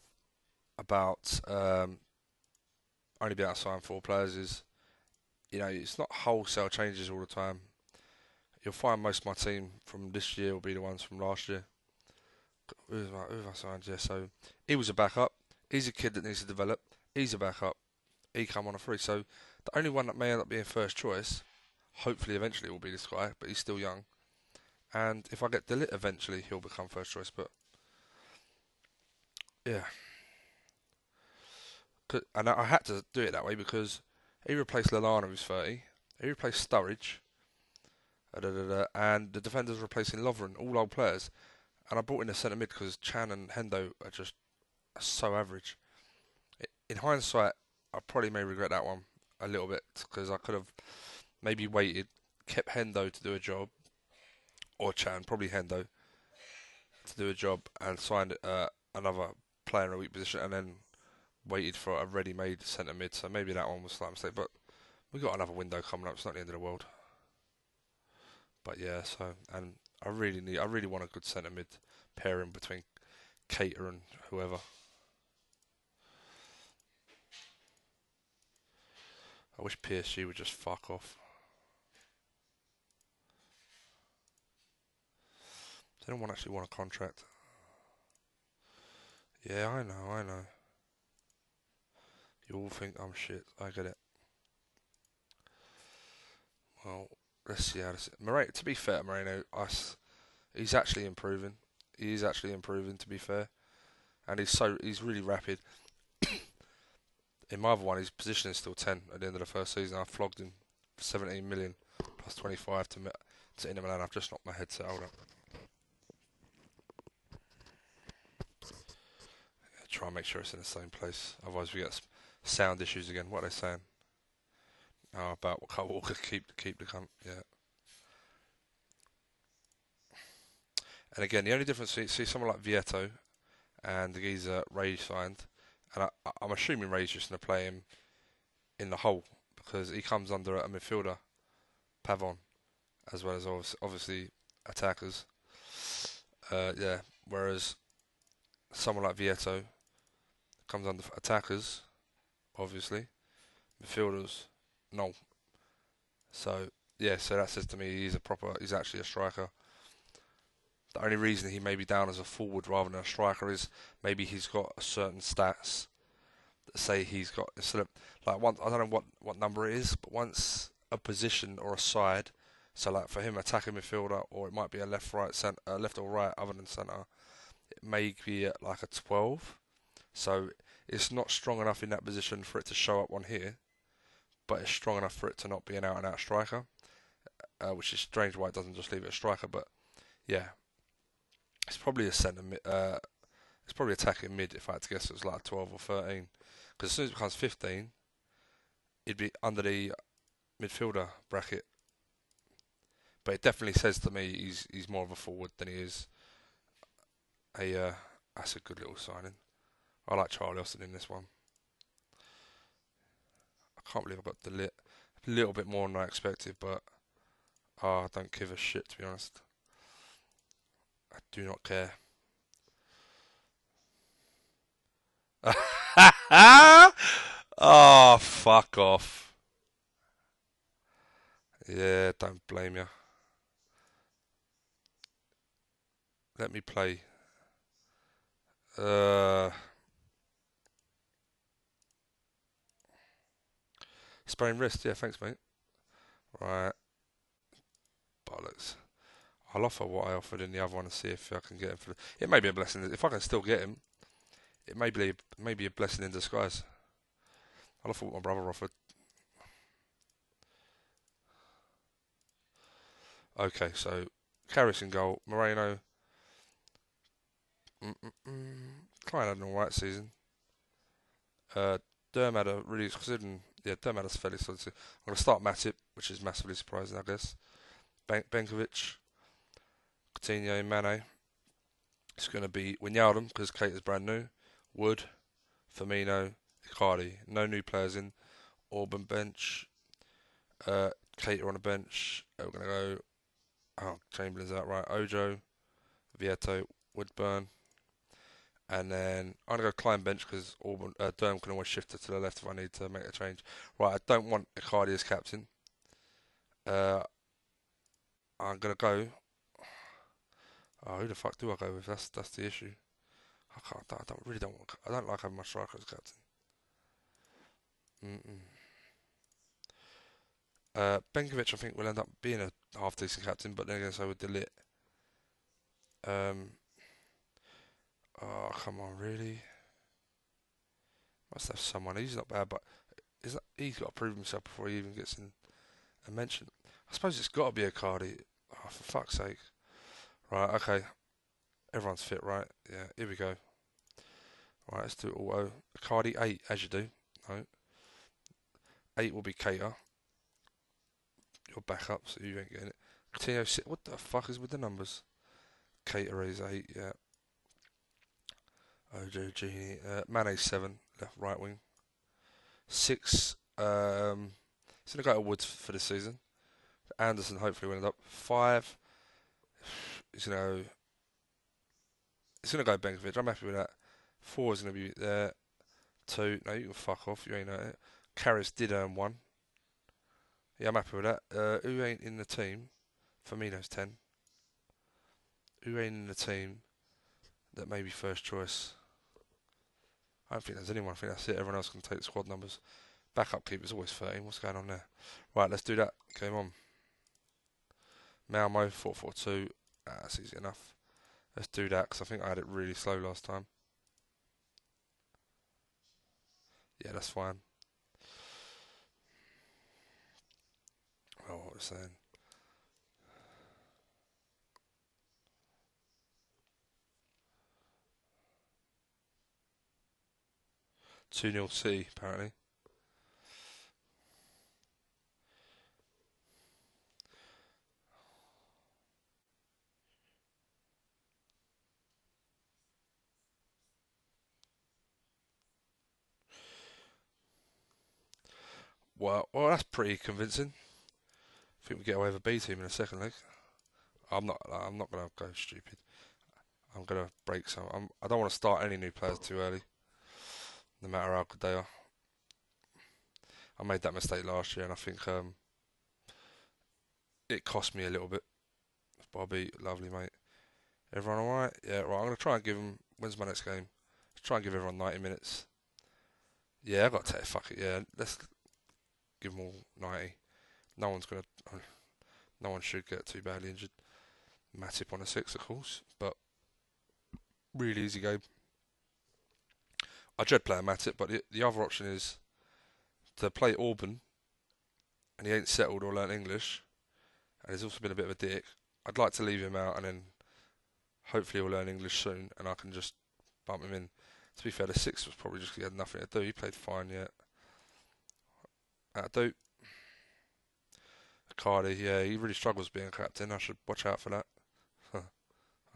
about only being able to sign four players is, it's not wholesale changes all the time. You'll find most of my team from this year will be the ones from last year. Who have I signed? Yeah, so he was a backup. He's a kid that needs to develop. He's a backup. He come on a free. So the only one that may end up being first choice, hopefully eventually will be this guy, but he's still young. And if I get Delit eventually, he'll become first choice. But yeah, and I had to do it that way because he replaced Lallana, who's 30. He replaced Sturridge. And the defenders replacing Lovren, all old players. And I brought in a centre mid because Chan and Hendo are just so average. In hindsight, I probably may regret that one a little bit because I could have maybe waited, kept Hendo to do a job, or Chan, probably Hendo, to do a job and signed another player in a weak position and then waited for a ready-made centre mid, so maybe that one was a slight mistake. But we got another window coming up. It's not the end of the world. But yeah, so and I really want a good centre mid pairing between Keita and whoever. I wish PSG would just fuck off. They don't actually want a contract. Yeah, I know. You all think I'm shit. I get it. Well, let's see how this. To be fair, Moreno, he's actually improving. He is actually improving, to be fair, and he's really rapid. In my other one, his position is still 10 at the end of the first season. I flogged him for 17 million plus 25 to Inter Milan. I've just knocked my headset. Hold up. Try and make sure it's in the same place. Otherwise, we get sound issues again. What are they saying? Oh, about Kyle Walker keep the cunt. Yeah. And again, the only difference, see someone like Vieto and the geezer Ray signed, and I'm assuming Ray's just going to play him in the hole because he comes under a midfielder, Pavon, as well as obviously attackers. Yeah. Whereas someone like Vieto comes under attackers, obviously, midfielders, no. So yeah, so that says to me he's actually a striker. The only reason he may be down as a forward rather than a striker is maybe he's got certain stats that say he's got like once I don't know what number it is, but once a position or a side, so like for him attacking midfielder or it might be a left or right other than centre, it may be at like a 12. So it's not strong enough in that position for it to show up on here, but it's strong enough for it to not be an out and out striker, which is strange why it doesn't just leave it a striker. But yeah. It's probably a centre mid. It's probably attacking mid if I had to guess. It was like 12 or 13. Because as soon as it becomes 15, it'd be under the midfielder bracket. But it definitely says to me he's more of a forward than he is a. That's a good little signing. I like Charlie Austin in this one. I can't believe I got Delit. A little bit more than I expected, but I don't give a shit to be honest. I do not care. Oh, fuck off. Yeah, don't blame you. Let me play. Sprained wrist. Yeah, thanks, mate. Right. Bollocks. I'll offer what I offered in the other one and see if I can get him for. It may be a blessing. If I can still get him, it may be a blessing in disguise. I'll offer what my brother offered. Okay, so Karius in goal. Moreno. Klein had an alright season. Derm had a really considering. Yeah, Derm had a fairly solid season. I'm going to start Matip, which is massively surprising, I guess. Benkovic, Coutinho, Mane. It's going to be Wijnaldum because Keita's brand new. Wood, Firmino, Icardi. No new players in. Orban bench. Keita on the bench. We're going to go. Oh, Chamberlain's out right. Ojo, Vieto, Woodburn. And then I'm going to go Klein bench because Durham can always shift it to the left if I need to make a change. Right, I don't want Icardi as captain. I'm going to go. Oh, who the fuck do I go with? That's the issue. I don't like having my striker as captain. Benkovic, I think, will end up being a half decent captain, but then again, so would Delit. Oh, come on, really? Must have someone. He's not bad, but he's got to prove himself before he even gets in a mention. I suppose it's got to be a Cardi. Oh, for fuck's sake. Right, okay. Everyone's fit, right? Yeah, here we go. Right, let's do auto. Cardi 8, as you do. No. 8 will be Keita. Your backup, so you ain't getting it. Coutinho 6. What the fuck is with the numbers? Keita is 8, yeah. Ojo, Genie. Mane 7. left, right wing. 6, he's going to go to Woods for this season. Anderson hopefully will end up. 5, he's going to go Benkovic. I'm happy with that. 4 is going to be there. 2, no, you can fuck off. You ain't it. Karras did earn 1. Yeah, I'm happy with that. Who ain't in the team? Firmino's 10. Who ain't in the team that may be first choice? I don't think there's anyone. I think that's it. Everyone else can take the squad numbers. Backup keeper's always 13. What's going on there? Right, let's do that. Game on. Malmo 4-4-2. That's easy enough. Let's do that because I think I had it really slow last time. Yeah, that's fine. Oh, what was I saying? Two 0 C apparently. Well, that's pretty convincing. I think we get away with a B team in the second leg. I'm not gonna go stupid. I'm gonna break some. I don't want to start any new players too early, no matter how good they are. I made that mistake last year, and I think it cost me a little bit. Bobby, lovely mate. Everyone all right? Yeah, right. I'm gonna try and give them. When's my next game? Let's try and give everyone 90 minutes. Yeah, I got to take fuck it. Yeah, let's give them all 90. No one's gonna. No one should get too badly injured. Matip on a 6, of course, but really easy game. I dread playing Matip, but the other option is to play Auburn, and he ain't settled or learnt English, and he's also been a bit of a dick. I'd like to leave him out, and then hopefully he'll learn English soon, and I can just bump him in. To be fair, the 6 was probably just 'cause he had nothing to do. He played fine yet. Do. Cardi, yeah, he really struggles being a captain. I should watch out for that.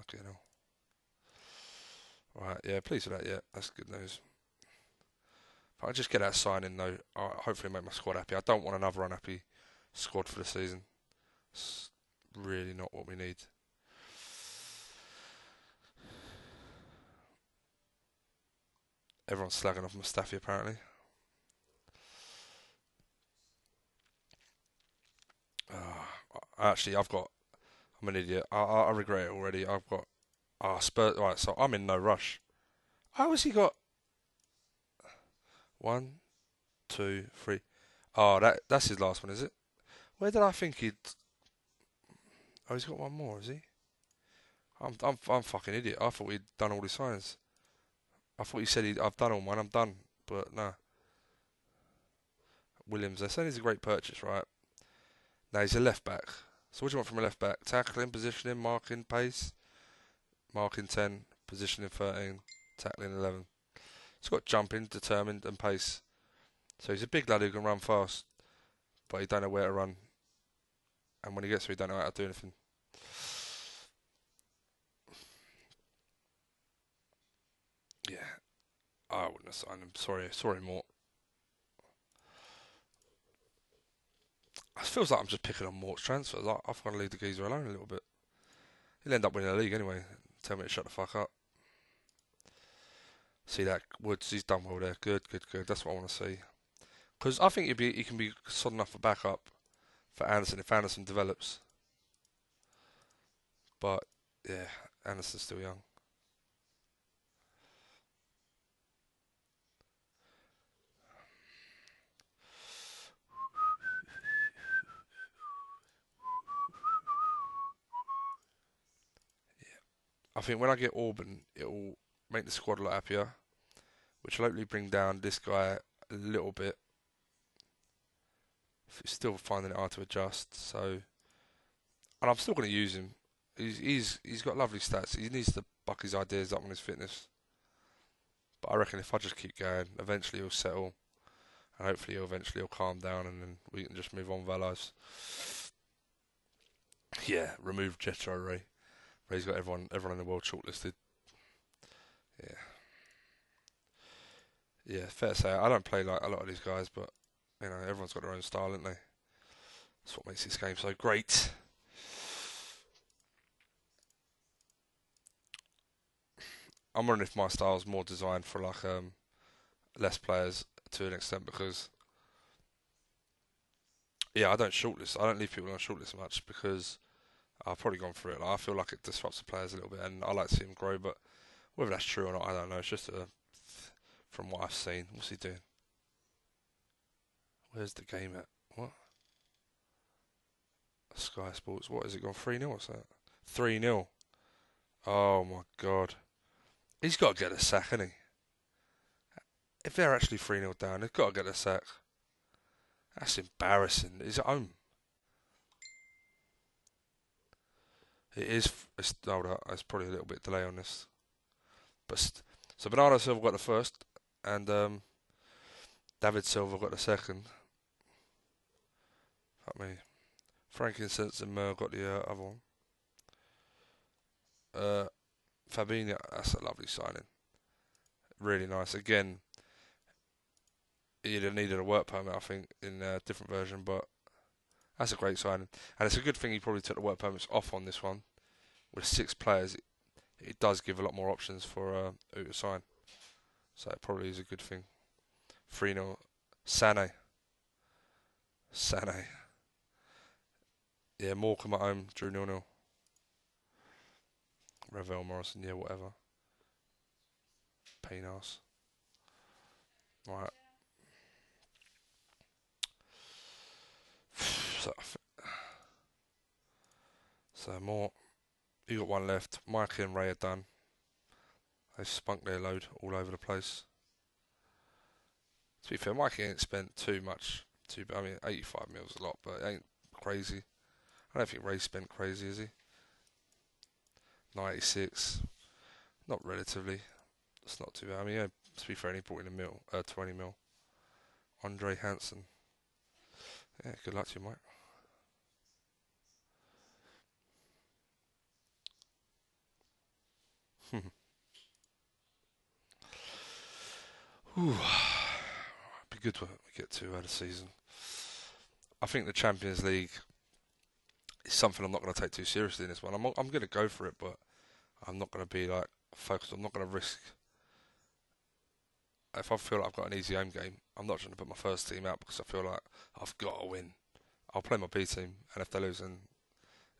Okay, no. Right, yeah, pleased with that. Yeah, that's good news. If I just get that signing though, I'll hopefully make my squad happy. I don't want another unhappy squad for the season. It's really not what we need. Everyone's slagging off Mustafi apparently. Actually, I'm an idiot. I regret it already. I've got. Spurs. Right, so I'm in no rush. How has he got 1, 2, 3? Oh, that's his last one, is it? Where did I think he'd? Oh, he's got one more, is he? I'm fucking idiot. I thought he'd done all his signs. I thought he said I've done all mine. I'm done, but no. Williams. They're saying he's a great purchase, right? Now he's a left back. So what do you want from a left back? Tackling, positioning, marking, pace. Marking 10, positioning 13, tackling 11. He's got jumping, determined, and pace. So he's a big lad who can run fast, but he don't know where to run. And when he gets there, he don't know how to do anything. Yeah, I wouldn't have signed him. Sorry, Mort. It feels like I'm just picking on Mort's transfers. I've got to leave the geezer alone a little bit. He'll end up winning the league anyway. Tell me to shut the fuck up. See that Woods, he's done well there. Good. That's what I want to see. Because I think he can be solid enough for backup for Anderson if Anderson develops. But yeah, Anderson's still young. I think when I get Auburn, it'll make the squad a lot happier, which will hopefully bring down this guy a little bit. He's still finding it hard to adjust, so and I'm still going to use him. He's got lovely stats. He needs to buck his ideas up on his fitness. But I reckon if I just keep going, eventually he'll settle, and hopefully he'll calm down, and then we can just move on with our lives. Yeah, remove Jetro Ray. Ray's got everyone in the world shortlisted. Yeah. Yeah, fair to say. I don't play like a lot of these guys, but everyone's got their own style, haven't they? That's what makes this game so great. I'm wondering if my style is more designed for like less players to an extent because yeah, I don't shortlist. I don't leave people on shortlist much because I've probably gone through it. Like, I feel like it disrupts the players a little bit, and I like to see them grow. But whether that's true or not, I don't know. It's just from what I've seen. What's he doing? Where's the game at? What? Sky Sports. What is it gone 3-0 or something? 3-0. Oh my god. He's got to get a sack, hasn't he? If they're actually 3-0 down, they've got to get a sack. That's embarrassing. He's at home. It is. Hold up. There's probably a little bit of delay on this. So Bernardo Silva got the first, and David Silva got the second. Fuck me. Frankincense and Mer got the other one. Fabinho, that's a lovely signing. Really nice. Again, he'd have needed a work permit, I think, in a different version, but that's a great signing. And it's a good thing he probably took the work permits off on this one. With 6 players, it does give a lot more options for who to sign. So it probably is a good thing. 3-0. Sané. Sané. Yeah, Morecambe at home, drew 0-0. Ravel Morrison, yeah, whatever. Pain ass. Right. So, more. You got one left. Mikey and Ray are done. They spunk their load all over the place. To be fair, Mikey ain't spent too much. I mean, 85 mils a lot, but it ain't crazy. I don't think Ray spent crazy, is he? 96. Not relatively. It's not too bad. I mean, yeah, to be fair, he brought in 20 mil. Andre Hansen. Yeah, good luck to you, mate. Ooh, be good when we get to the season. I think the Champions League is something I'm not going to take too seriously in this one. I'm going to go for it, but I'm not going to be like focused. I'm not going to risk. If I feel like I've got an easy home game, I'm not trying to put my first team out because I feel like I've got to win. I'll play my B team, and if they lose, then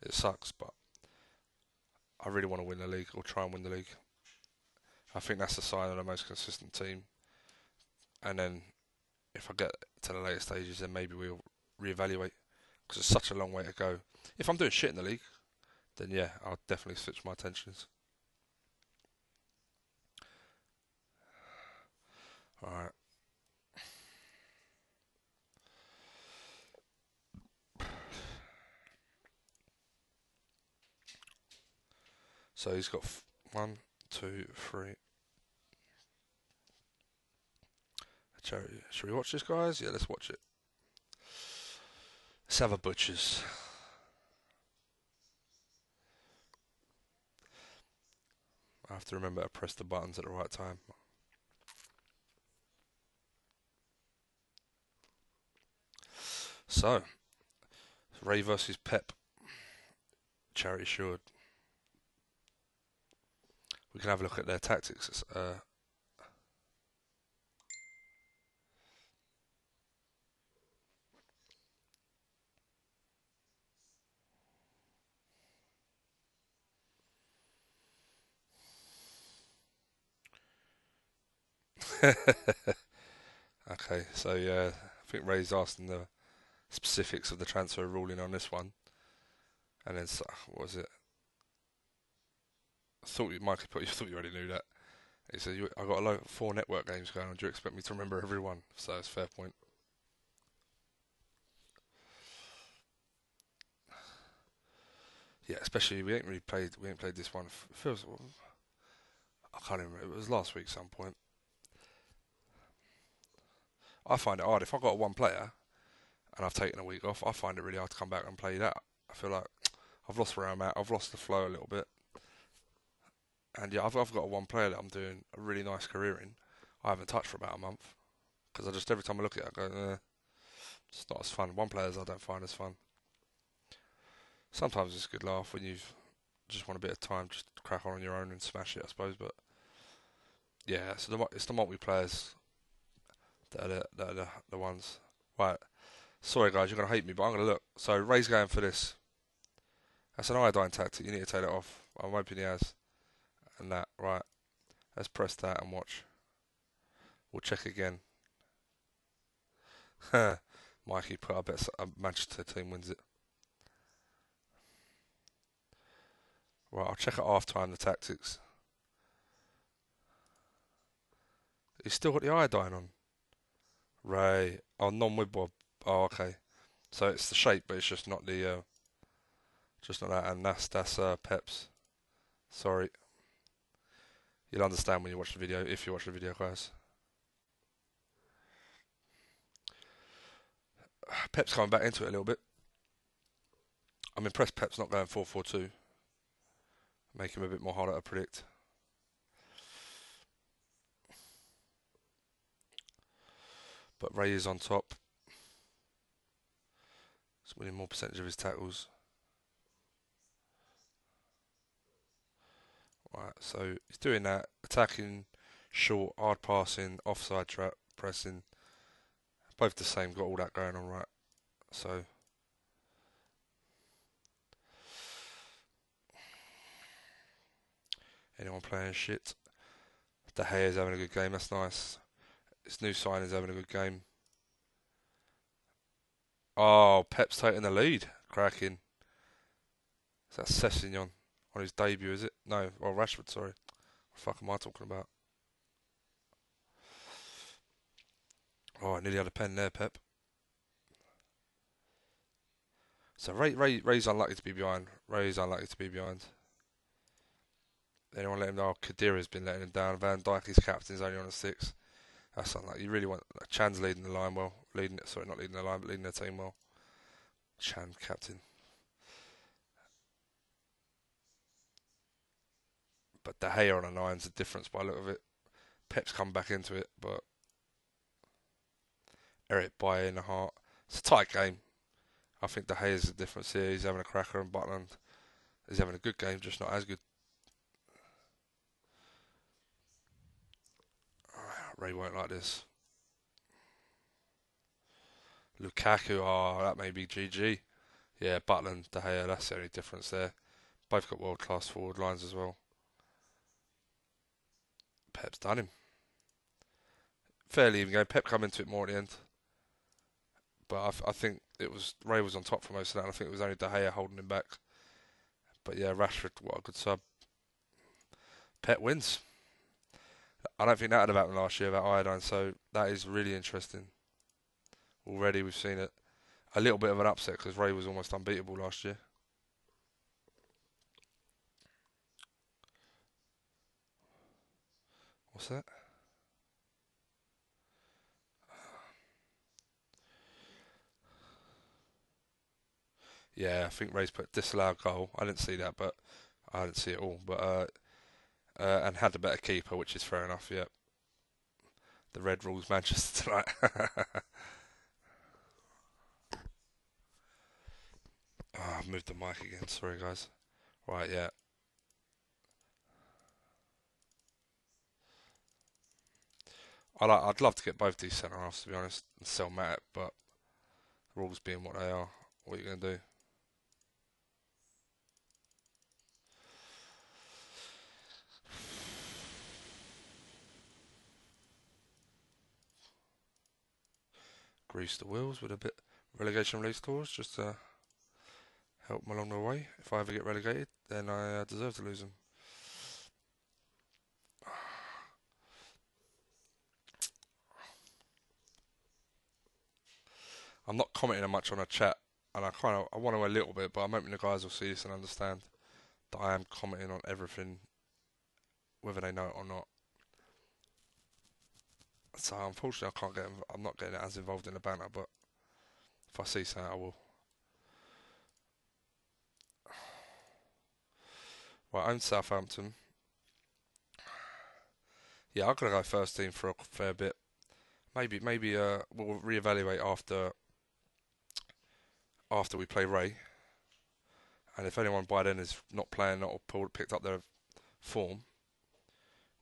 it sucks. But I really want to win the league or try and win the league. I think that's the sign of the most consistent team. And then if I get to the later stages, then maybe we'll reevaluate because it's such a long way to go. If I'm doing shit in the league, then yeah, I'll definitely switch my attentions. All right. So he's got 1, 2, 3. Should we watch this, guys? Yeah, let's watch it. Let's have a butchers. I have to remember to press the buttons at the right time. So, Ray versus Pep. Charity assured. We can have a look at their tactics. Okay, so yeah, I think Ray's asking the specifics of the transfer ruling on this one, and then what was it? I thought you Mike put. You thought you already knew that. He said, "I got 4 network games going on. Do you expect me to remember every one?" So it's a fair point. Yeah, especially we ain't played this one. Feels I can't even remember. It was last week some point. I find it hard if I've got one player and I've taken a week off. I find it really hard to come back and play that. I feel like I've lost where I'm at. I've lost the flow a little bit. And yeah, I've got one player that I'm doing a really nice career in. I haven't touched for about a month because I just every time I look at it, I go, it's not as fun. One players I don't find as fun. Sometimes it's a good laugh when you just want a bit of time, just crack on your own and smash it, I suppose. But yeah, so it's the multiplayers that are the ones. Right, sorry guys, you're gonna hate me, but I'm gonna look. So Ray's going for this. That's an iodine tactic. You need to take that off. I'm hoping he has. And that, right. Let's press that and watch. We'll check again. Mikey put, I bet a Manchester team wins it. Right, I'll check at half time the tactics. He's still got the iodine on. Ray. Oh, non-with Bob. Oh, okay. So it's the shape, but it's just not the, just not that. And that's Peps. Sorry. You'll understand when you watch the video, if you watch the video, guys. Pep's coming back into it a little bit. I'm impressed Pep's not going 4-4-2. Make him a bit more harder to predict. But Ray is on top. He's winning more percentage of his tackles. Right, so he's doing that. Attacking, short, hard passing, offside trap, pressing. Both the same, got all that going on, right? So anyone playing shit? De Gea's having a good game, that's nice. This new sign is having a good game. Oh, Pep's taking the lead. Cracking. Is that Sessegnon on his debut, is it? No, or Rashford, sorry. What the fuck am I talking about? Oh, I nearly had a pen there, Pep. So Ray's unlucky to be behind. Ray's unlucky to be behind. Anyone let him know? Khedira's been letting him down. Van Dijk, his captain's only on a 6. That's unlucky. You really want Chan's leading the line well. Not leading the line, but leading the team well. Chan, captain. But De Gea on a 9's the difference by the look of it. Pep's come back into it, but Eric Bailly in the heart. It's a tight game. I think De Gea's the difference here. He's having a cracker, and Butland is having a good game, just not as good. Ray won't like this. Lukaku, oh, that may be GG. Yeah, Butland, De Gea, that's the only difference there. Both got world-class forward lines as well. Pep's done him. Fairly even game. Pep come into it more at the end. But I think it was Ray was on top for most of that, and I think it was only De Gea holding him back. But yeah, Rashford, what a good sub. Pep wins. I don't think that had happened last year about iodine, so that is really interesting. Already we've seen it. A little bit of an upset because Ray was almost unbeatable last year. What's that? Yeah, I think Ray's put disallowed goal. I didn't see that, but I didn't see it all. But and had the better keeper, which is fair enough. Yeah, the red rules Manchester tonight. Oh, I've moved the mic again. Sorry, guys. Right, yeah. I'd love to get both these centre halves to be honest and sell Matip, but the rules being what they are, what are you going to do? Grease the wheels with a bit relegation release clause just to help them along the way. If I ever get relegated, then I deserve to lose them. I'm not commenting much on a chat, and I want to a little bit, but I'm hoping the guys will see this and understand that I am commenting on everything, whether they know it or not. So unfortunately, I'm not getting as involved in the banter, but if I see something, I will. Right, I'm Southampton. Yeah, I'm gonna go first team for a fair bit. Maybe we'll reevaluate after we play Ray, and if anyone by then is not playing or picked up their form,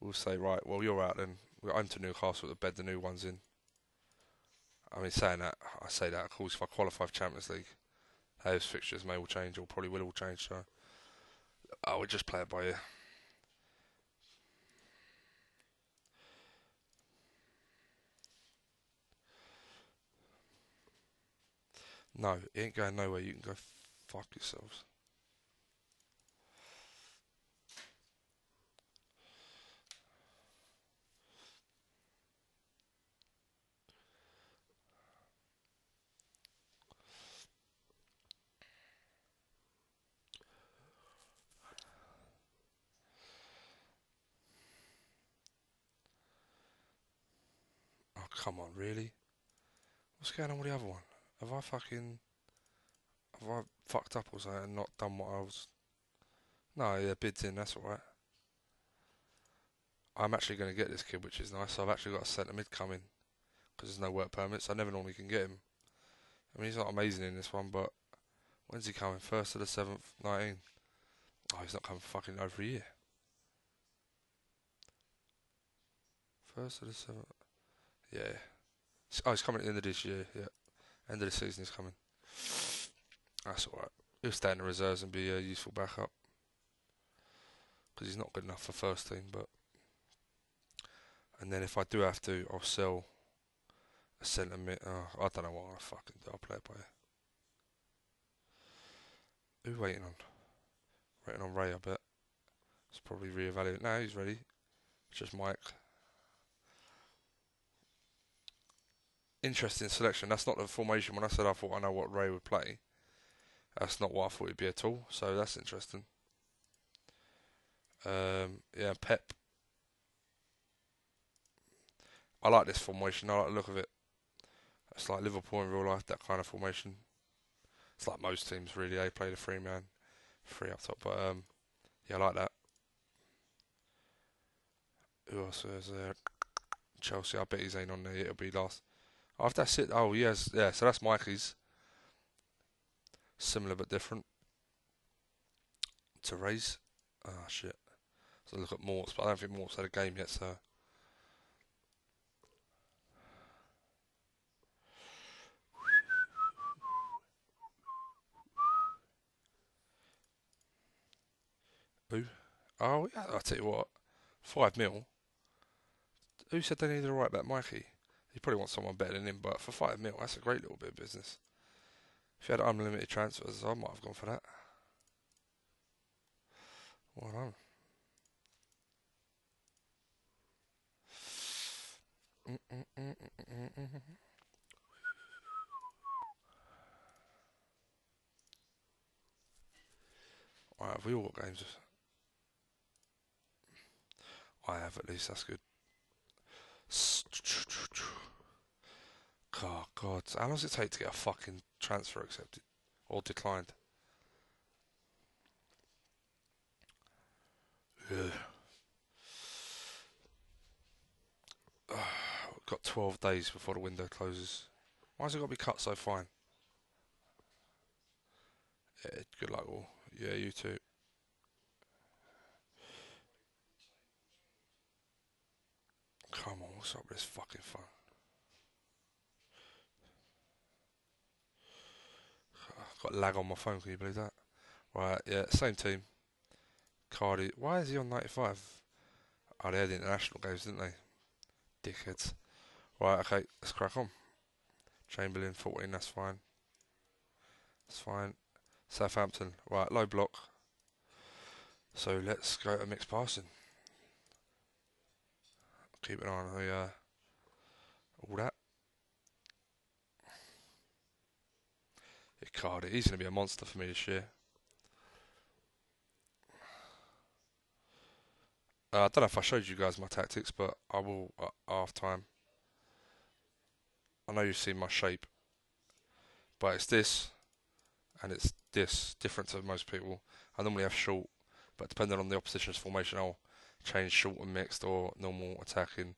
we'll say right, well you're out then. We're home to Newcastle to bed the new ones in. I mean, saying that, I say that, of course, if I qualify for Champions League, those fixtures may all change, or probably will all change, so I would just play it by ear. No, it ain't going nowhere, you can go fuck yourselves. Oh, come on, really? What's going on with the other one? Have I fucking... Have I fucked up or something and not done what I was... No, yeah, bid's in, that's alright. I'm actually going to get this kid, which is nice. So I've actually got a centre mid coming because there's no work permits. I never normally can get him. I mean, he's not amazing in this one, but when's he coming? 1st to the 7th, 19. Oh, he's not coming for fucking over a year. 1st to the 7th. Yeah. Oh, he's coming at the end of this year. Yeah. End of the season he's coming. That's alright. He'll stay in the reserves and be a useful backup because he's not good enough for first team. But and then if I do have to, I'll sell a centre mid. Oh, I don't know what I'll fucking do. I'll play it by ear. Who waiting on? Waiting on Ray, I bet. It's probably reevaluate. Now he's ready. It's just Mike. Interesting selection. That's not the formation. When I said I thought I know what Ray would play, that's not what I thought it'd be at all. So that's interesting. Yeah, Pep. I like this formation. I like the look of it. It's like Liverpool in real life. That kind of formation. It's like most teams really. They play the three man, three up top. But yeah, I like that. Who else is there? Chelsea. I bet he's ain't on there. It'll be last. Oh, if that's it. Oh yes, yeah. So that's Mikey's. Similar but different to Ray's. Ah shit. So look at Morts, but I don't think Morts had a game yet. So who? Oh yeah. I'll tell you what. 5 mil. Who said they needed a right back, Mikey? He probably wants someone better than him, but for 5 mil, that's a great little bit of business. If you had unlimited transfers, I might have gone for that. Well done. Right, have we all got games? I have at least, that's good. Oh, God. How long does it take to get a fucking transfer accepted? Or declined? Ugh. We've got 12 days before the window closes. Why has it got to be cut so fine? Yeah, good luck all. Yeah, you too. Come on, what's up with this fucking phone? I've got lag on my phone, can you believe that? Right, yeah, same team. Cardi. Why is he on 95? Oh, they had the international games, didn't they? Dickheads. Right, okay, let's crack on. Chamberlain, 14, that's fine. That's fine. Southampton, right, low block. So let's go to mixed passing. Keep an eye on all that. Icardi, he's going to be a monster for me this year. I don't know if I showed you guys my tactics, but I will at half time. I know you've seen my shape, but it's this and it's this, different to most people. I normally have short, but depending on the opposition's formation, I'll change short and mixed or normal attacking.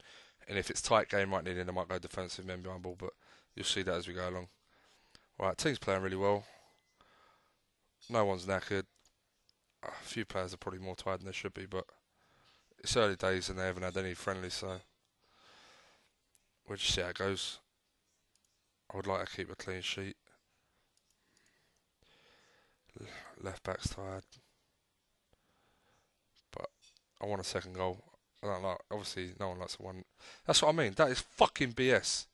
And if it's tight game right near the end, I might go defensive men behind ball, but you'll see that as we go along. Right, team's playing really well. No one's knackered. A few players are probably more tired than they should be, but it's early days and they haven't had any friendlies, so we'll just see how it goes. I would like to keep a clean sheet. Left back's tired, but I want a second goal. I don't like. Obviously, no one likes a one. That's what I mean. That is fucking BS.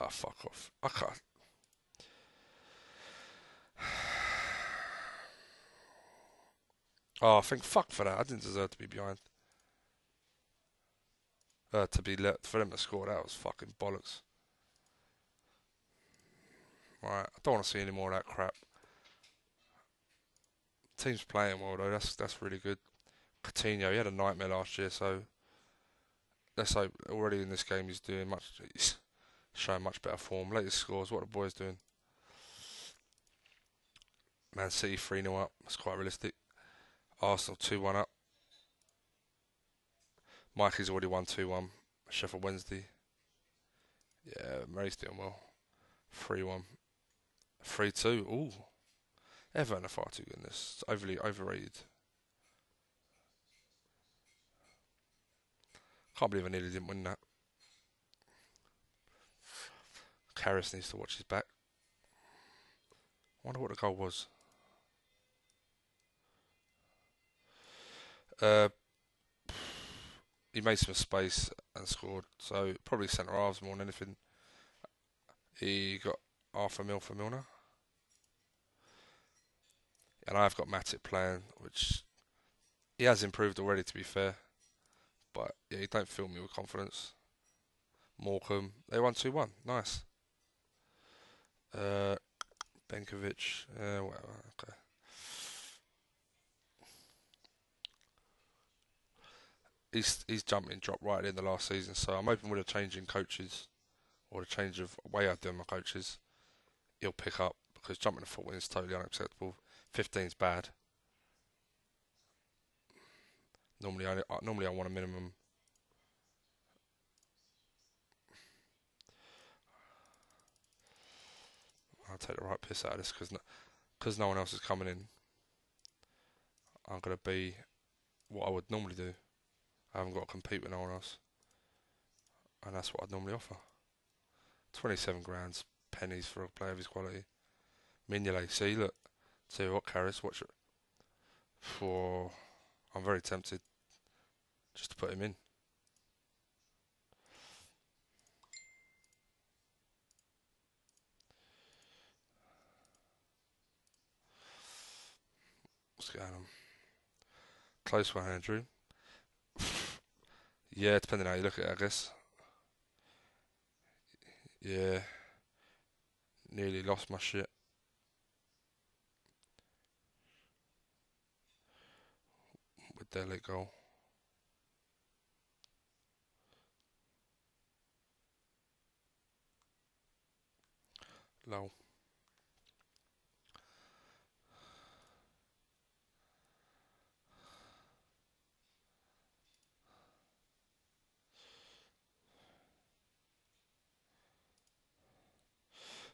Ah, fuck off. I can't. Oh, I think fuck for that. I didn't deserve to be behind. To be let for them to score. That was fucking bollocks. Right, I don't want to see any more of that crap. Team's playing well though. That's really good. Coutinho, he had a nightmare last year, so let's hope already in this game he's showing much better form. Latest scores, what are the boys doing? Man City 3-0 up. That's quite realistic. Arsenal 2-1 up. Mikey's already won 2-1. Sheffield Wednesday. Yeah, Mary's doing well. 3-1. 3-2. Ooh. Everton are far too good in this. It's overly overrated. Can't believe I nearly didn't win that. Karras needs to watch his back. Wonder what the goal was. Uh, he made some space and scored. So probably centre halves more than anything. He got half a mil for Milner. And I've got Matic playing, which he has improved already to be fair. But yeah, he don't fill me with confidence. Morecambe, they won 2-1. Nice. Uh, Benkovic, whatever. Okay. He's jumped and dropped right in the last season, so I'm hoping with a change in coaches or a change of way I do my coaches, he'll pick up because jumping to 14 is totally unacceptable. 15's bad. Normally I want a minimum. I'll take the right piss out of this because no one else is coming in. I'm gonna be what I would normally do. I haven't got to compete with no one else, and that's what I'd normally offer. 27 grand's pennies for a player of his quality. Mignolet, see, look, tell you what, Karras, watch it. For I'm very tempted just to put him in. What's going on? Close one, Andrew. Yeah, depending on how you look at it, I guess. Yeah, nearly lost my shit. With their late goal. Low.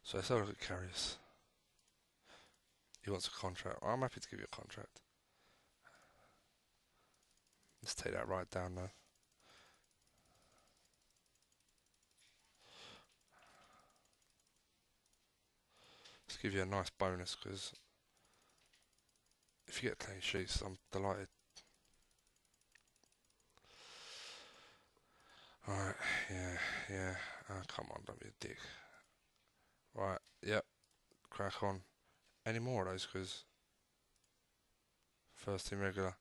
So let's have a look at Karius. He wants a contract. I'm happy to give you a contract. Let's take that right down though. Let's give you a nice bonus because if you get clean sheets, I'm delighted. Alright, yeah. Oh, come on, don't be a dick. Right, yep, crack on. Any more of those because first team regular.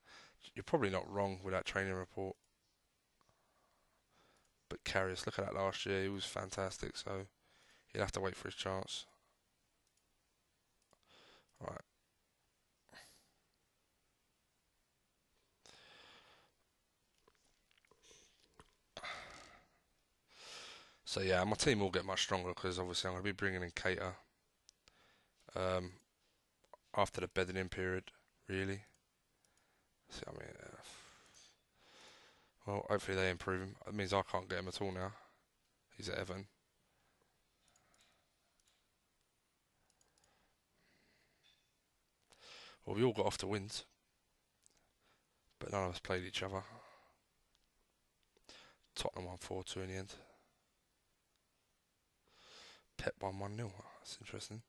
You're probably not wrong with that training report. But Karius, look at that last year, he was fantastic, so he'll have to wait for his chance. Right. So yeah, my team will get much stronger because obviously I'm going to be bringing in Cater um, after the bedding in period, really. So, I mean, well, hopefully they improve him. It means I can't get him at all now. He's at Everton. Well, we all got off to wins, but none of us played each other. Tottenham won 4-2 in the end. Pep won 1-0. That's interesting.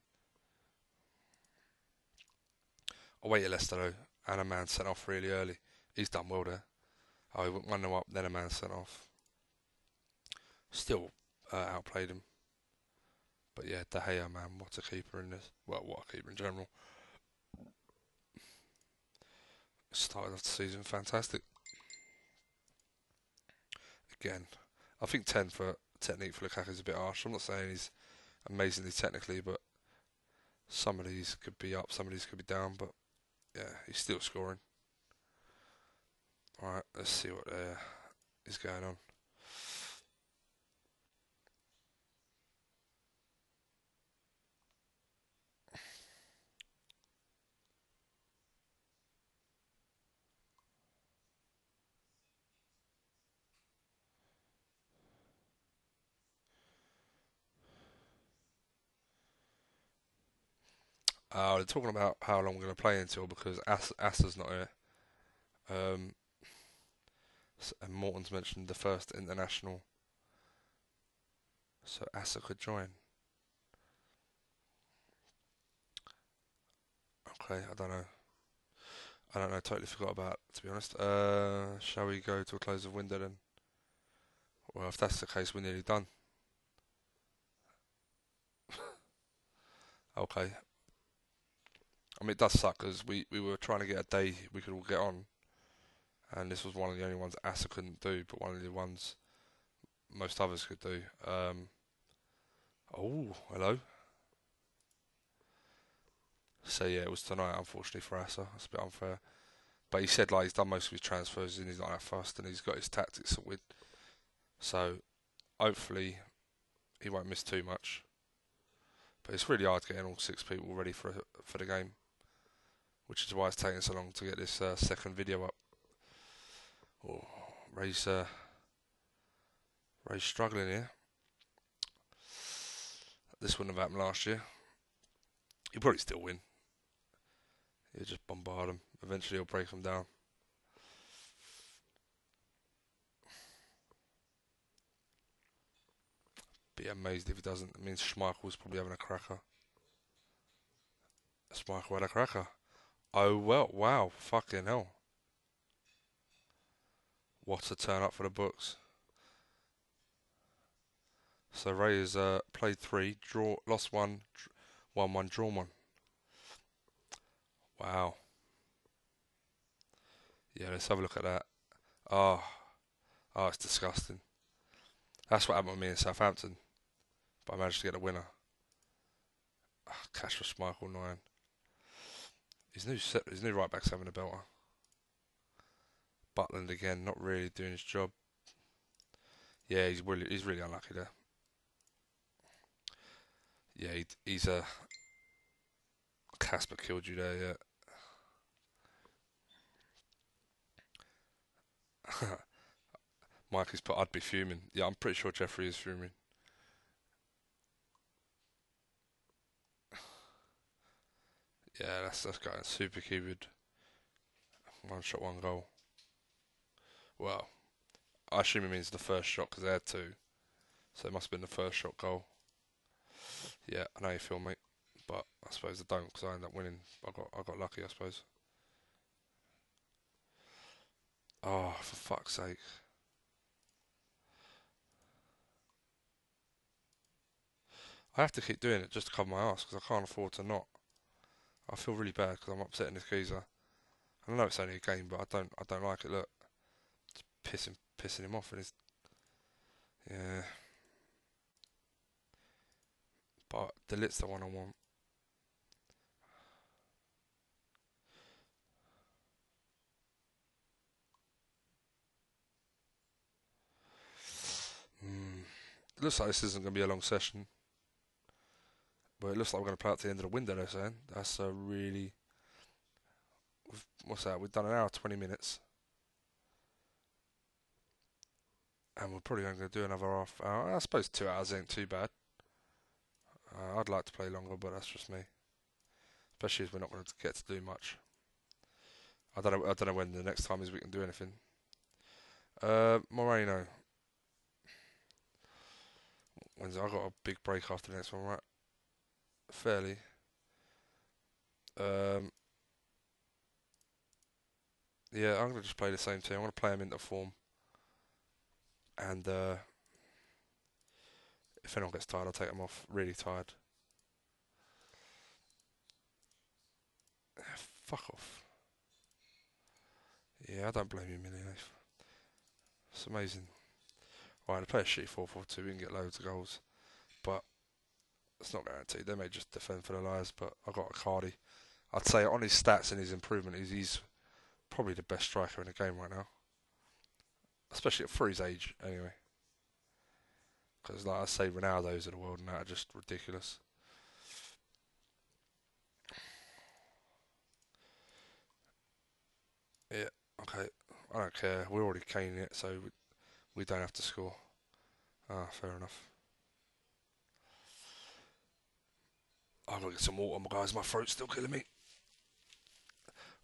Away to Leicester though, and a man sent off really early. He's done well there. Oh, he went 1-0 up, then a man sent off. Still outplayed him. But yeah, De Gea, man, what a keeper in this. Well, what a keeper in general. Started off the season fantastic. Again, I think 10 for technique for Lukaku is a bit harsh. I'm not saying he's amazingly technically, but some of these could be up, some of these could be down. But yeah, he's still scoring. Alright, let's see what is going on. They're talking about how long we're going to play until because Asa's not here. Um, and Morton's mentioned the first international, so Asa could join. Okay, I don't know. Totally forgot about it, to be honest. Shall we go to a close of window then? Well, if that's the case, we're nearly done. Okay. I mean, it does suck because we were trying to get a day we could all get on, and this was one of the only ones Asa couldn't do, but one of the ones most others could do. Oh, hello. So yeah, it was tonight, unfortunately for Asa. That's a bit unfair. But he said like he's done most of his transfers and he's not that fast and he's got his tactics sorted. So hopefully he won't miss too much. But it's really hard getting all 6 people ready for the game, which is why it's taking so long to get this second video up. Oh, Ray's struggling here. This wouldn't have happened last year. He'll probably still win. He'll just bombard him. Eventually he'll break him down. Be amazed if he doesn't. It means Schmeichel's probably having a cracker. Schmeichel had a cracker. Oh well, wow, fucking hell. What a turn up for the books. So Ray has played 3, lost 1, won 1, drawn 1. Wow. Yeah, let's have a look at that. Oh, it's disgusting. That's what happened with me in Southampton. But I managed to get a winner. Cash for Schmeichel 9. His new right back's having a belter. Butland again, not really doing his job. Yeah, he's really unlucky there. Yeah, he's a Casper killed you there, yeah. Mikey's put I'd be fuming. Yeah, I'm pretty sure Jeffrey is fuming. Yeah, that's going super cupid. 1 shot, 1 goal. Well, I assume it means the first shot because they had 2. So it must have been the first shot goal. Yeah, I know you feel, mate. But I suppose I don't because I end up winning. I got lucky, I suppose. Oh, for fuck's sake. I have to keep doing it just to cover my ass because I can't afford to not. I feel really bad because I'm upsetting this geezer. I know it's only a game, but I don't like it. Look, it's pissing him off, and it's yeah. But the Lit's the one I want. It looks like this isn't going to be a long session, but it looks like we're going to play out to the end of the window. They're saying that's a really. What's that? We've done an hour 20 minutes, and we're probably going to do another half hour. I suppose 2 hours ain't too bad. I'd like to play longer, but that's just me. Especially as we're not going to get to do much. I don't know when the next time is we can do anything. Moreno. Wednesday. I got a big break after the next one, right? Fairly. Yeah, I'm gonna just play the same team. I'm gonna play him into form, and if anyone gets tired, I'll take them off. Really tired. Fuck off. Yeah, I don't blame you, Millie. It's amazing. Right, to play a shitty 4-4-2, we can get loads of goals, but it's not guaranteed. They may just defend for their lives, but I got Icardi. I'd say on his stats and his improvement, he's probably the best striker in the game right now, especially for his age, anyway. Because, like I say, Ronaldo's of the world and that are just ridiculous. Yeah, okay. I don't care. We're already caning it, so we don't have to score. Fair enough. I've got to get some water, my guys. My throat's still killing me.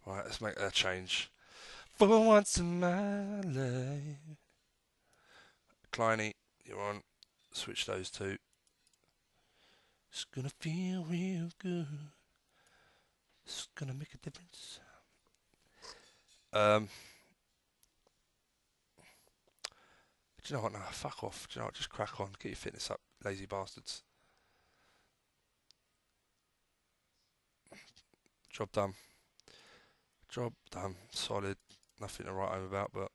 Right, let's make a change. For once in my life. Kleiny, you're on. Switch those two. It's gonna feel real good. It's gonna make a difference. Do you know what? No, fuck off. Do you know what? Just crack on. Get your fitness up, lazy bastards. Job done. Job done. Solid. Nothing to write home about, but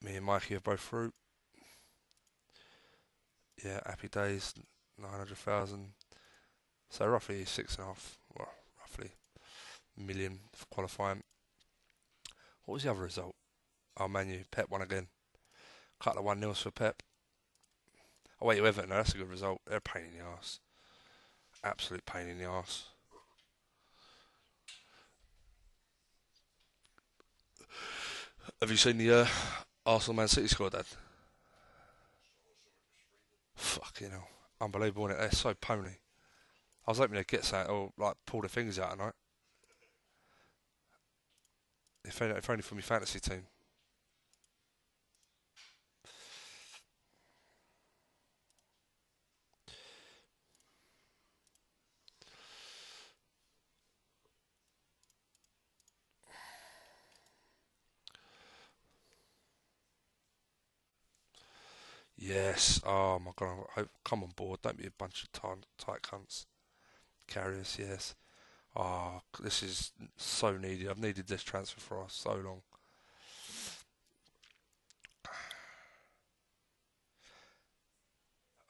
me and Mikey are both through. Yeah, happy days. 900,000. So roughly 6.5. Well, roughly million for qualifying. What was the other result? Oh, Man U. Pep won again. Couple of 1-0s for Pep. Oh, wait, Everton. No, that's a good result. They're a pain in the arse. Absolute pain in the arse. Have you seen the Arsenal Man City squad, Dad? Fucking hell. Unbelievable, isn't it? They're so pony. I was hoping they'd get something or like pull their fingers out tonight. If only for my fantasy team. Yes. Oh my god. Come on board. Don't be a bunch of tight cunts. Carriers. Yes. Oh, this is so needed. I've needed this transfer for so long.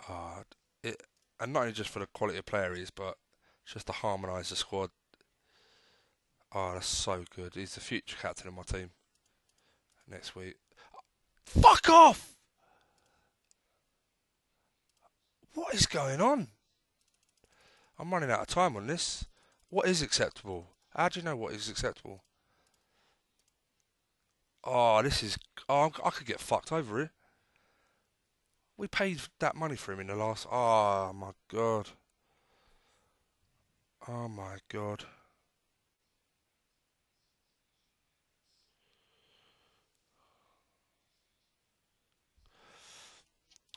Uh, it, and not only just for the quality of player he is, but just to harmonise the squad. Oh, that's so good. He's the future captain of my team next week. Fuck off! What is going on? I'm running out of time on this. What is acceptable? How do you know what is acceptable? Oh, this is. Oh, I could get fucked over here. We paid that money for him in the last. Oh my god. Oh my god.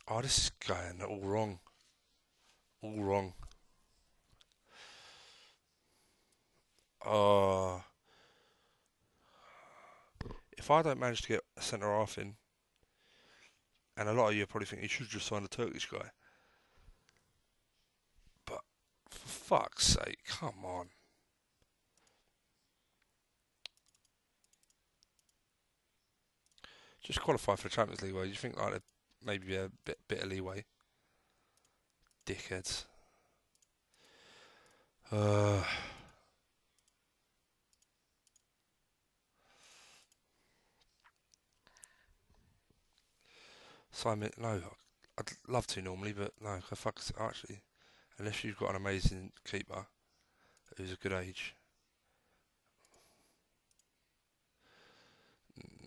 Oh, this is going all wrong. All wrong. Oh. If I don't manage to get a centre half in, and a lot of you probably think you should just sign a Turkish guy, but for fuck's sake, come on. Just qualify for the Champions League. Well, you think like maybe a bit of leeway? Dickheads. Uh, Simon, no, I'd love to normally, but no, actually, unless you've got an amazing keeper who's a good age,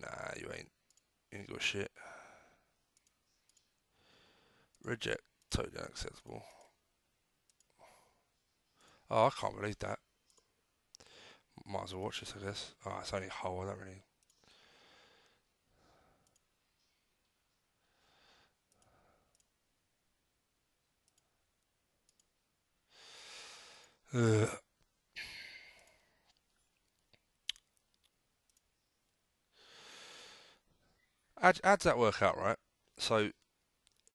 nah, you ain't. You ain't got shit. Reject. Totally unacceptable. Oh, I can't believe that. Might as well watch this, I guess. Oh, it's only a hole. I don't really. How'd that work out, right? So,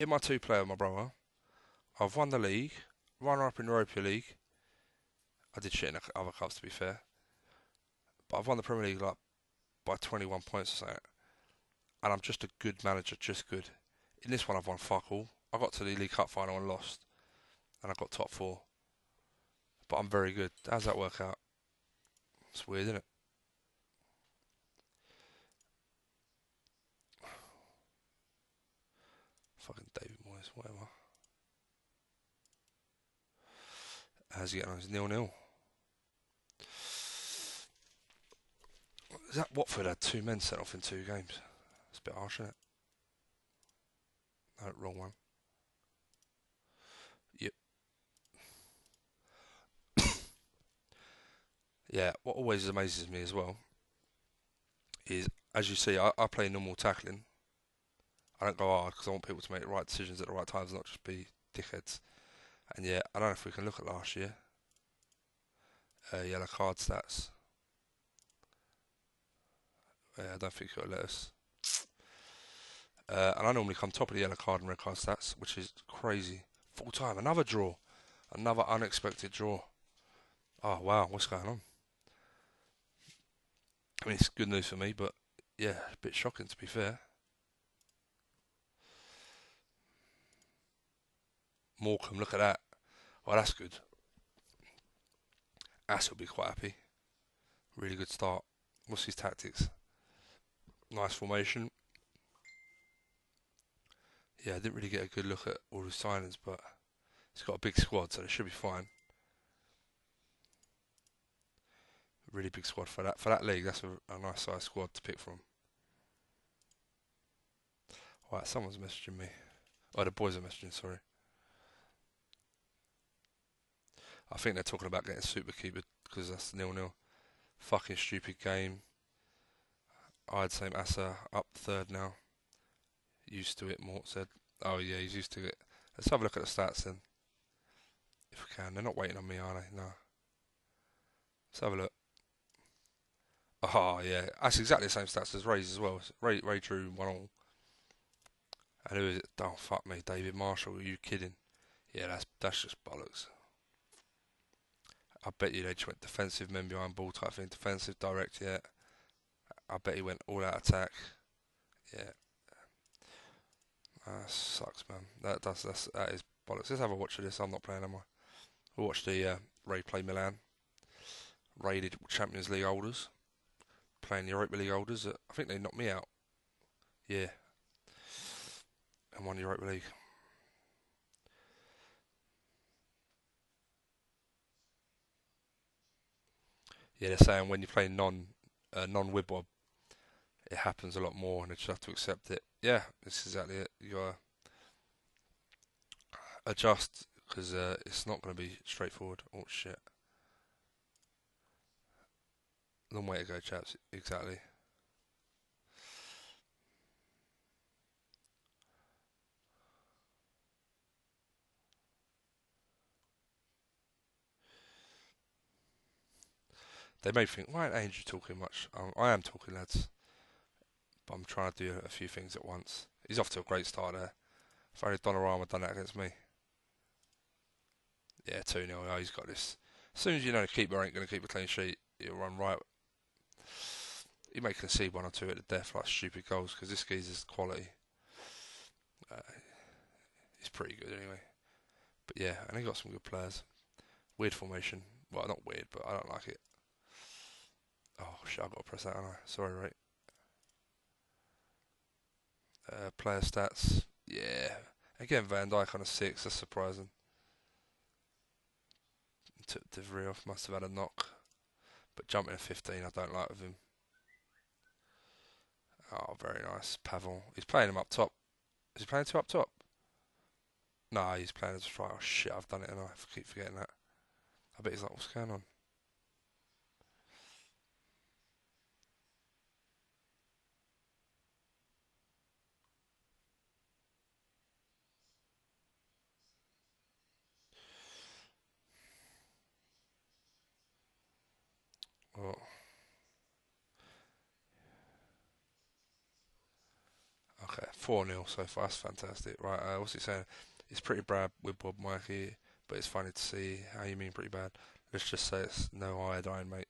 in my two player, my brother, I've won the league, runner up in Europa League. I did shit in the other cups, to be fair, but I've won the Premier League like by 21 points or something. And I'm just a good manager, just good. In this one, I've won fuck all. I got to the League Cup final and lost, and I got top four. But I'm very good. How's that work out? It's weird, isn't it? Fucking David Moyes, whatever. How's he getting on? It's 0-0. Is that Watford had two men sent off in 2 games? It's a bit harsh, isn't it? No, wrong one. Yep. Yeah, what always amazes me as well is, as you see, I play normal tackling. I don't go hard because I want people to make the right decisions at the right times, not just be dickheads. And yeah, I don't know if we can look at last year. Yellow card stats. I don't think it'll let us. And I normally come top of the yellow card and red card stats, which is crazy. Full time, another draw. Another unexpected draw. Oh, wow, what's going on? I mean, it's good news for me, but yeah, a bit shocking to be fair. Morecambe, look at that. Oh, that's good. Ass will be quite happy. Really good start. What's his tactics? Nice formation. Yeah, I didn't really get a good look at all his signings, but he's got a big squad, so it should be fine. Really big squad for that league. That's a nice size squad to pick from. Right, someone's messaging me. Oh, the boys are messaging. Sorry. I think they're talking about getting super keeper because that's 0-0. Fucking stupid game. I'd say Asa up third now. Used to it, Mort said. Oh yeah, he's used to it. Let's have a look at the stats then, if we can. They're not waiting on me, are they? No. Let's have a look. Oh yeah, that's exactly the same stats as Ray's as well. Ray drew 1-1. And who is it? Oh fuck me, David Marshall. Are you kidding? Yeah, that's just bollocks. I bet you they just went defensive men behind ball type thing, defensive direct. Yeah, I bet he went all out attack. Yeah, that sucks, man. That is bollocks. Let's have a watch of this. I'm not playing, am I? We'll watch the Ray play Milan. Raided Champions League holders playing Europa League holders. I think they knocked me out. Yeah, and won Europa League. Yeah, they're saying when you play non-Wibbob, it happens a lot more, and you just have to accept it. Yeah, this is exactly it. You gotta adjust because it's not going to be straightforward. Oh shit, long way to go, chaps. Exactly. They may think, why ain't you talking much? I am talking, lads, but I'm trying to do a few things at once. He's off to a great start there. If only Donnarumma done that against me. Yeah, 2-0. Oh, he's got this. As soon as you know the keeper ain't going to keep a clean sheet, he'll run right. He may concede one or two at the death, like stupid goals, because this geezer's quality. Uh, he's pretty good anyway. But yeah, and he got some good players. Weird formation. Well, not weird, but I don't like it. Oh shit, I've got to press that, haven't I? Sorry, right. Player stats. Yeah. Again, Van Dijk on a 6, that's surprising. Took De Vrij off, must have had a knock. But jumping a 15, I don't like with him. Oh, very nice. Pavon. He's playing him up top. Is he playing 2 up top? No, he's playing as a striker. Oh, shit, I've done it and I keep forgetting that. I bet he's like, what's going on? Oh, okay, 4-0 so far. That's fantastic. Right, what's he saying? It's pretty bad with Bob Mikey, but it's funny to see how you mean pretty bad. Let's just say it's no iodine, mate.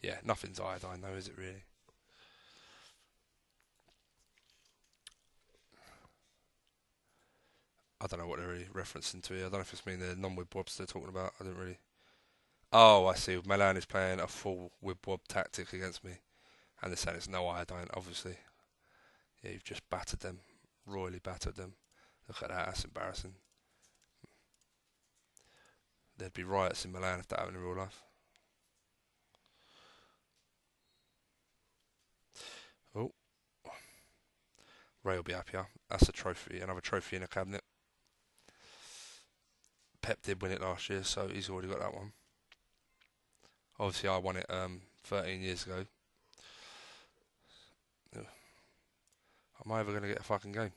Yeah, nothing's iodine though, is it really? I don't know what they're really referencing to here. I don't know if it's mean the non-with Bobs they're talking about. I don't really. Oh, I see. Milan is playing a full with Bob tactic against me, and they're saying it's no iodine. Obviously, yeah, you've just battered them, royally battered them. Look at that. That's embarrassing. There'd be riots in Milan if that happened in real life. Oh, Ray will be happier. That's a trophy, another trophy in a cabinet. Pep did win it last year, so he's already got that one. Obviously, I won it 13 years ago. Am I ever going to get a fucking game?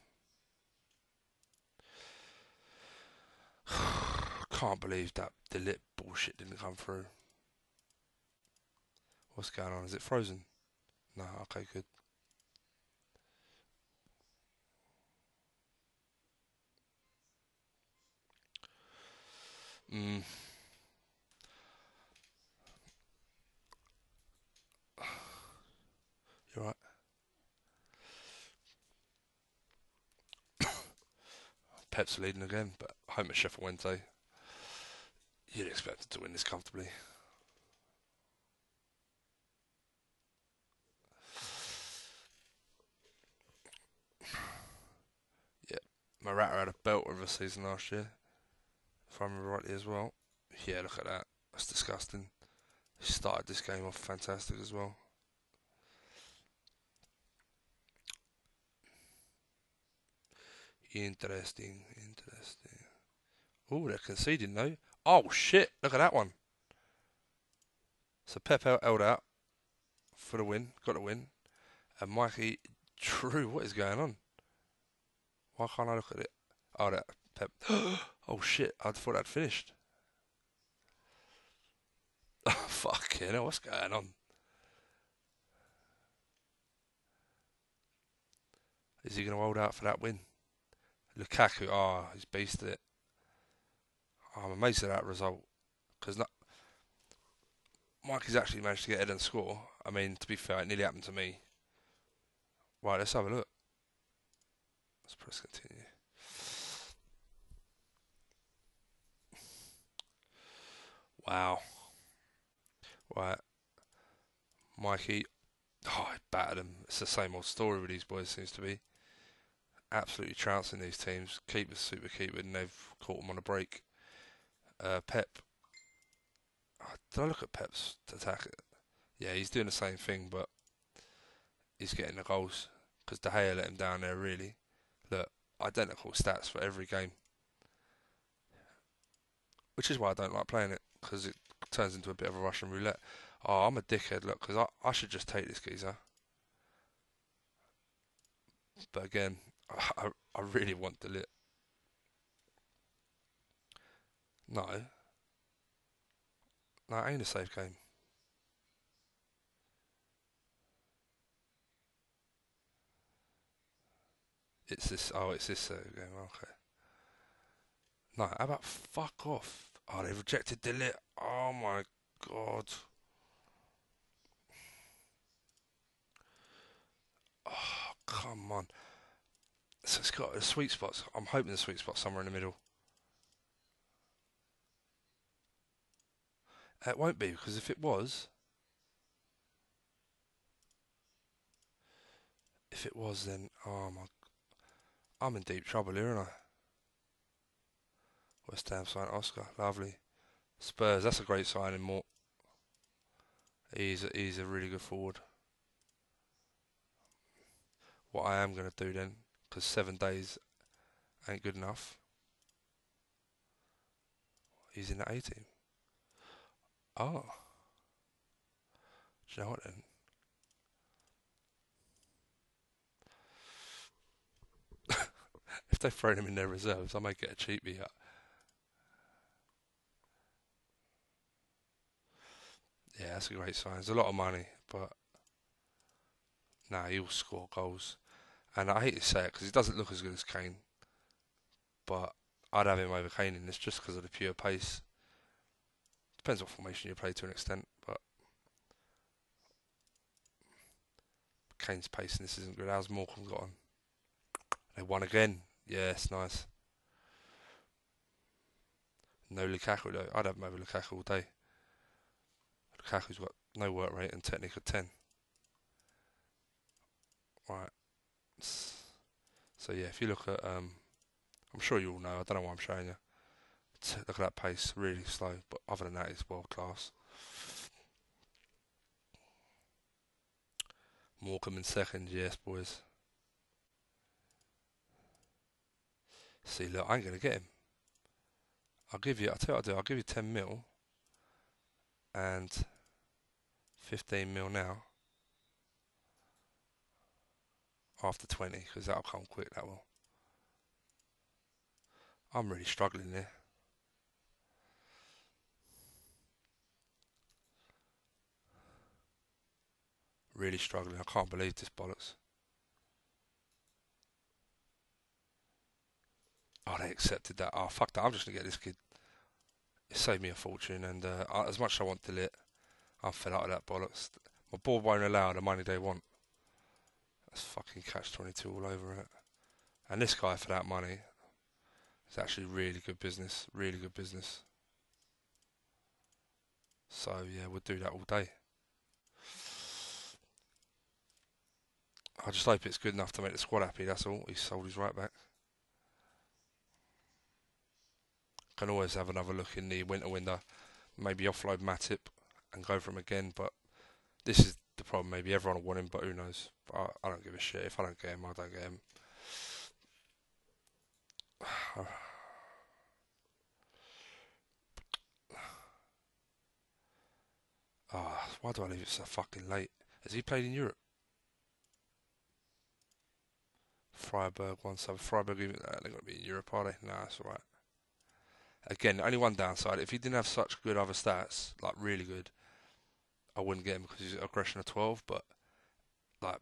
Can't believe that the lit bullshit didn't come through. What's going on? Is it frozen? No, okay, good. Mm, you're right. Pep's leading again, but home at Sheffield Wednesday. You'd expect to win this comfortably. Yeah, Morata had a belt of a season last year, if I remember rightly as well. Yeah, look at that. That's disgusting. He started this game off fantastic as well. Interesting, interesting. Oh, they're conceding though. Oh shit! Look at that one. So Pep held out for the win, got the win, and Mikey Drew. What is going on? Why can't I look at it? Oh, that Pep. Oh shit! I thought I'd finished. Fucking hell, what's going on? Is he going to hold out for that win? Lukaku, he's beasted it. Oh, I'm amazed at that result because Mikey's actually managed to get ahead and score. I mean, to be fair, it nearly happened to me. Right, let's have a look. Let's press continue. Wow. Right, Mikey. Oh, I battered him. It's the same old story with these boys, seems to be. Absolutely trouncing these teams. Keepers super keeper, and they've caught them on a break. Pep. Did I look at Pep's attack? Yeah, he's doing the same thing, but he's getting the goals because De Gea let him down there. Really, look, identical stats for every game, which is why I don't like playing it because it turns into a bit of a Russian roulette. Oh, I'm a dickhead. Look, because I should just take this geezer, but again, I really want the lit. No, no, it ain't a safe game. It's this. Oh, it's this game. Okay. No, how about fuck off? Oh, they rejected the lit. Oh my god. Oh, come on. So it's got a sweet spot. I'm hoping the sweet spot's somewhere in the middle. It won't be because if it was, then oh my, I'm in deep trouble here, aren't I? West Ham sign Oscar. Lovely. Spurs. That's a great signing. More. He's a really good forward. What I am going to do then, because 7 days ain't good enough. He's in the 18. Oh, do you know what then? If they've thrown him in their reserves, I may get a cheapie. Yeah, that's a great sign. It's a lot of money, but nah, he'll score goals. And I hate to say it because he doesn't look as good as Kane, but I'd have him over Kane in this just because of the pure pace. Depends what formation you play to an extent, but Kane's pace in this isn't good. How's Morecambe got on? They won again. Yes, nice. No Lukaku though. I'd have him over Lukaku all day. Lukaku's got no work rate and technique at 10. Right. So yeah, if you look at, I'm sure you all know. I don't know why I'm showing you. Look at that pace, really slow. But other than that, it's world class. Morecambe in second, yes, boys. See, look, I ain't gonna get him. I'll tell you what I'll do. I'll give you 10 mil and 15 mil now after 20 because that'll come quick. That will. I'm really struggling there. Really struggling. I can't believe this bollocks. Oh, they accepted that. Oh, fuck that. I'm just gonna get this kid. It saved me a fortune, and as much as I want Delete, I'm fed up with that bollocks. My board won't allow the money they want. That's fucking catch 22 all over it. And this guy for that money is actually really good business. Really good business. So yeah, we'll do that all day. I just hope it's good enough to make the squad happy. That's all. He's sold his right back. Can always have another look in the winter window. Maybe offload Matip and go for him again. But this is the problem. Maybe everyone will want him, but who knows? I don't give a shit. If I don't get him, I don't get him. Why do I leave it so fucking late? Has he played in Europe? Freiburg one sub. Freiburg even they're going to be in Europe, are they? Nah, that's alright. Again, only one downside. If he didn't have such good other stats, like really good, I wouldn't get him because he's aggression of 12. But like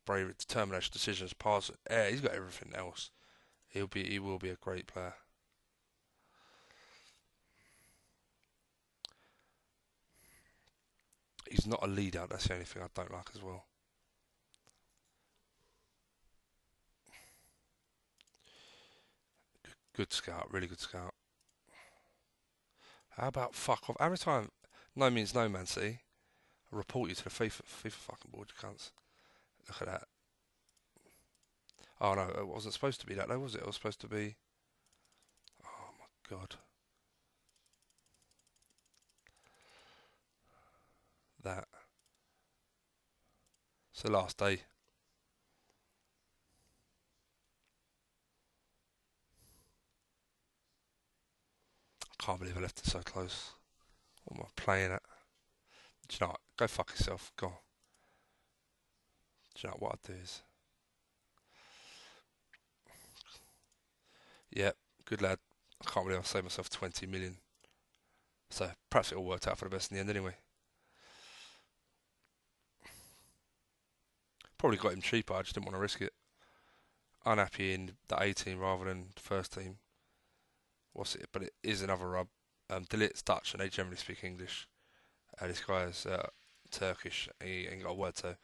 bravery, determination, decisions, pass. Yeah, he's got everything else. He will be a great player. He's not a leader. That's the only thing I don't like as well. Good scout, really good scout. How about fuck off? Every time, no means no, man. See, I report you to the FIFA fucking board, you cunts. Look at that. Oh no, it wasn't supposed to be that though, was it? It was supposed to be. Oh my god, that. It's the last day. I can't believe I left it so close. What am I playing at? Do you know what? Go fuck yourself. Go on. Do you know what I'd do is. Yeah, good lad. I can't believe I saved myself 20 million. So perhaps it all worked out for the best in the end anyway. Probably got him cheaper. I just didn't want to risk it. Unhappy in the A team rather than the first team. What's it? But it is another rub. Delit's Dutch and they generally speak English. This guy is Turkish. He ain't got a word, so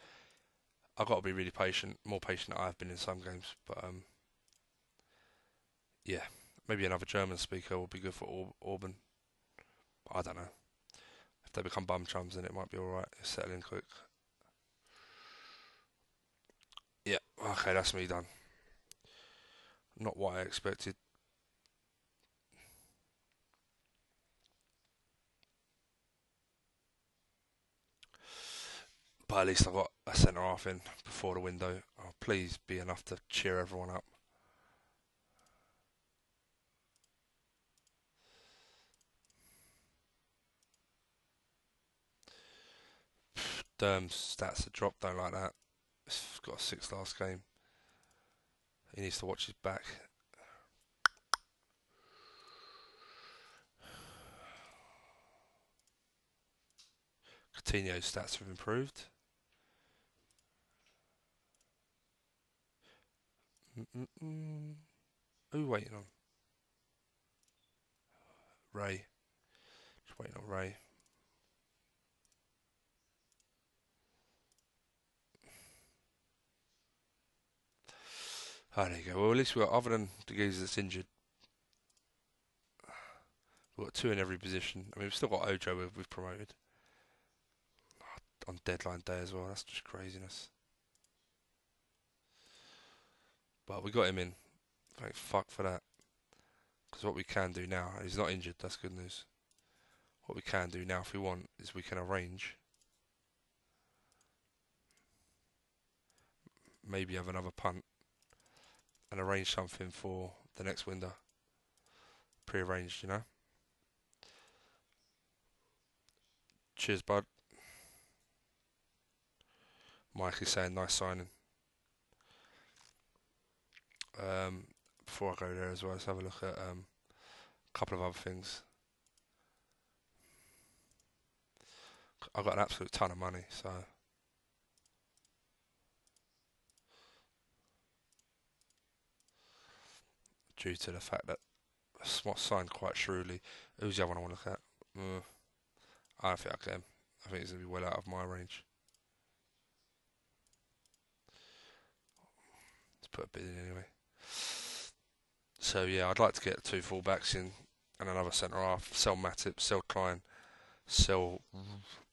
I've got to be really patient, more patient than I have been in some games. But yeah, maybe another German speaker will be good for Auburn. I don't know. If they become bum chums, then it might be alright. Settle in quick. Yeah, okay, that's me done. Not what I expected. But at least I've got a centre half in before the window. Oh, please be enough to cheer everyone up. Derm's stats have dropped, don't like that. He's got a 6 last game. He needs to watch his back. Coutinho's stats have improved. Who are you waiting on? Ray. Just waiting on Ray. Oh, there you go. Well, at least we've got, other than the geezer that's injured, we've got 2 in every position. I mean, we've still got Ojo we've promoted. On deadline day as well. That's just craziness. But we got him in. Thank fuck for that. Because what we can do now, he's not injured, that's good news. What we can do now if we want is we can arrange. Maybe have another punt. And arrange something for the next window. Pre-arranged, you know. Cheers, bud. Mike is saying nice signing. Before I go there as well, let's have a look at a couple of other things. I've got an absolute ton of money, so due to the fact that Smart signed quite shrewdly. Who's the other one I want to look at? I don't think I can. I think he's going to be well out of my range. Let's put a bid in anyway. So yeah, I'd like to get 2 fullbacks in and another centre half. Sell Matip, sell Klein, sell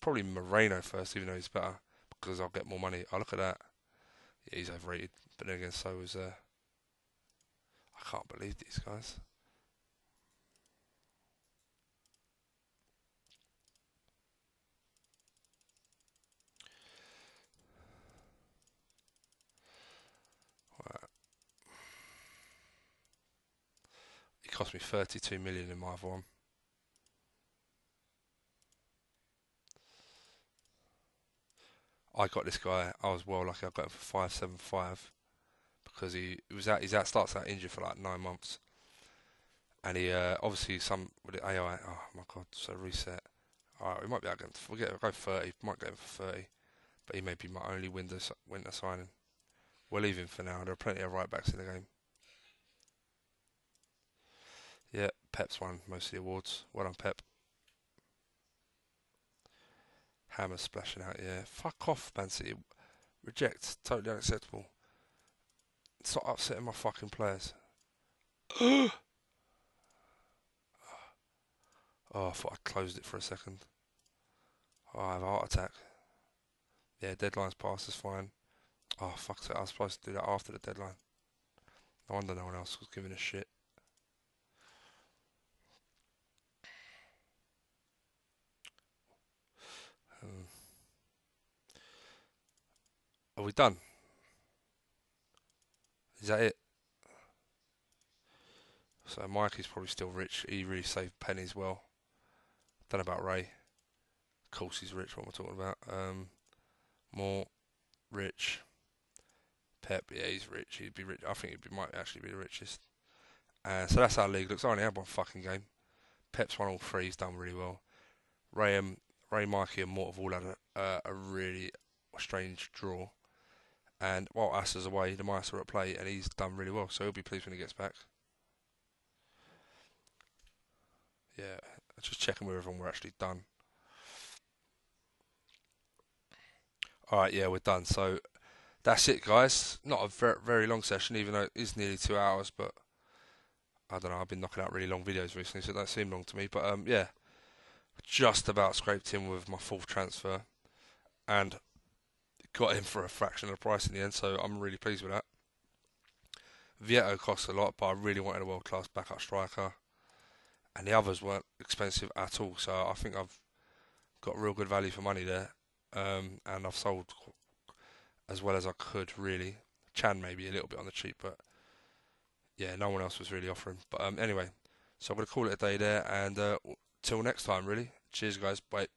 probably Moreno first, even though he's better, because I'll get more money. I look at that. Yeah, he's overrated, but then again, so is I can't believe these guys. Right. He cost me 32 million in my other one. I got this guy. I was well lucky. I got him for 575 because he starts out injured for like 9 months, and he obviously some with the AI. Oh my god! So reset. Alright, we might be able to go 30. Might get him for 30, but he may be my only winter signing. We'll leave him for now. There are plenty of right backs in the game. Yeah, Pep's won most of the awards. Well done, Pep. Hammer splashing out, yeah. Fuck off, Man City. Reject. Totally unacceptable. Stop upsetting my fucking players. Oh, I thought I closed it for a second. Oh, I have a heart attack. Yeah, deadline's passed, is fine. Oh, fuck it. I was supposed to do that after the deadline. No wonder no one else was giving a shit. Are we done? Is that it? So Mikey's probably still rich. He really saved pennies well. Don't know about Ray. Of course he's rich. What am I talking about? More rich. Pep, yeah, he's rich. He'd be rich. I think might actually be the richest. So that's how our league looks. I only had one fucking game. Pep's won all 3. He's done really well. Ray, Mikey, and Mort have all had a really strange draw. And while Asser's away, the Mice are at play, and he's done really well. So he'll be pleased when he gets back. Yeah, just checking with everyone we're actually done. Alright, yeah, we're done. So that's it, guys. Not a very, very long session, even though it is nearly 2 hours, but I don't know, I've been knocking out really long videos recently, so it don't seem long to me. But yeah, just about scraped in with my 4th transfer, and got him for a fraction of the price in the end, so I'm really pleased with that. Vieto costs a lot, but I really wanted a world-class backup striker, and the others weren't expensive at all, so I think I've got real good value for money there. and I've sold as well as I could really. Chan maybe a little bit on the cheap, but yeah, no one else was really offering. But anyway, so I'm gonna call it a day there, and till next time, really. Cheers, guys. Bye.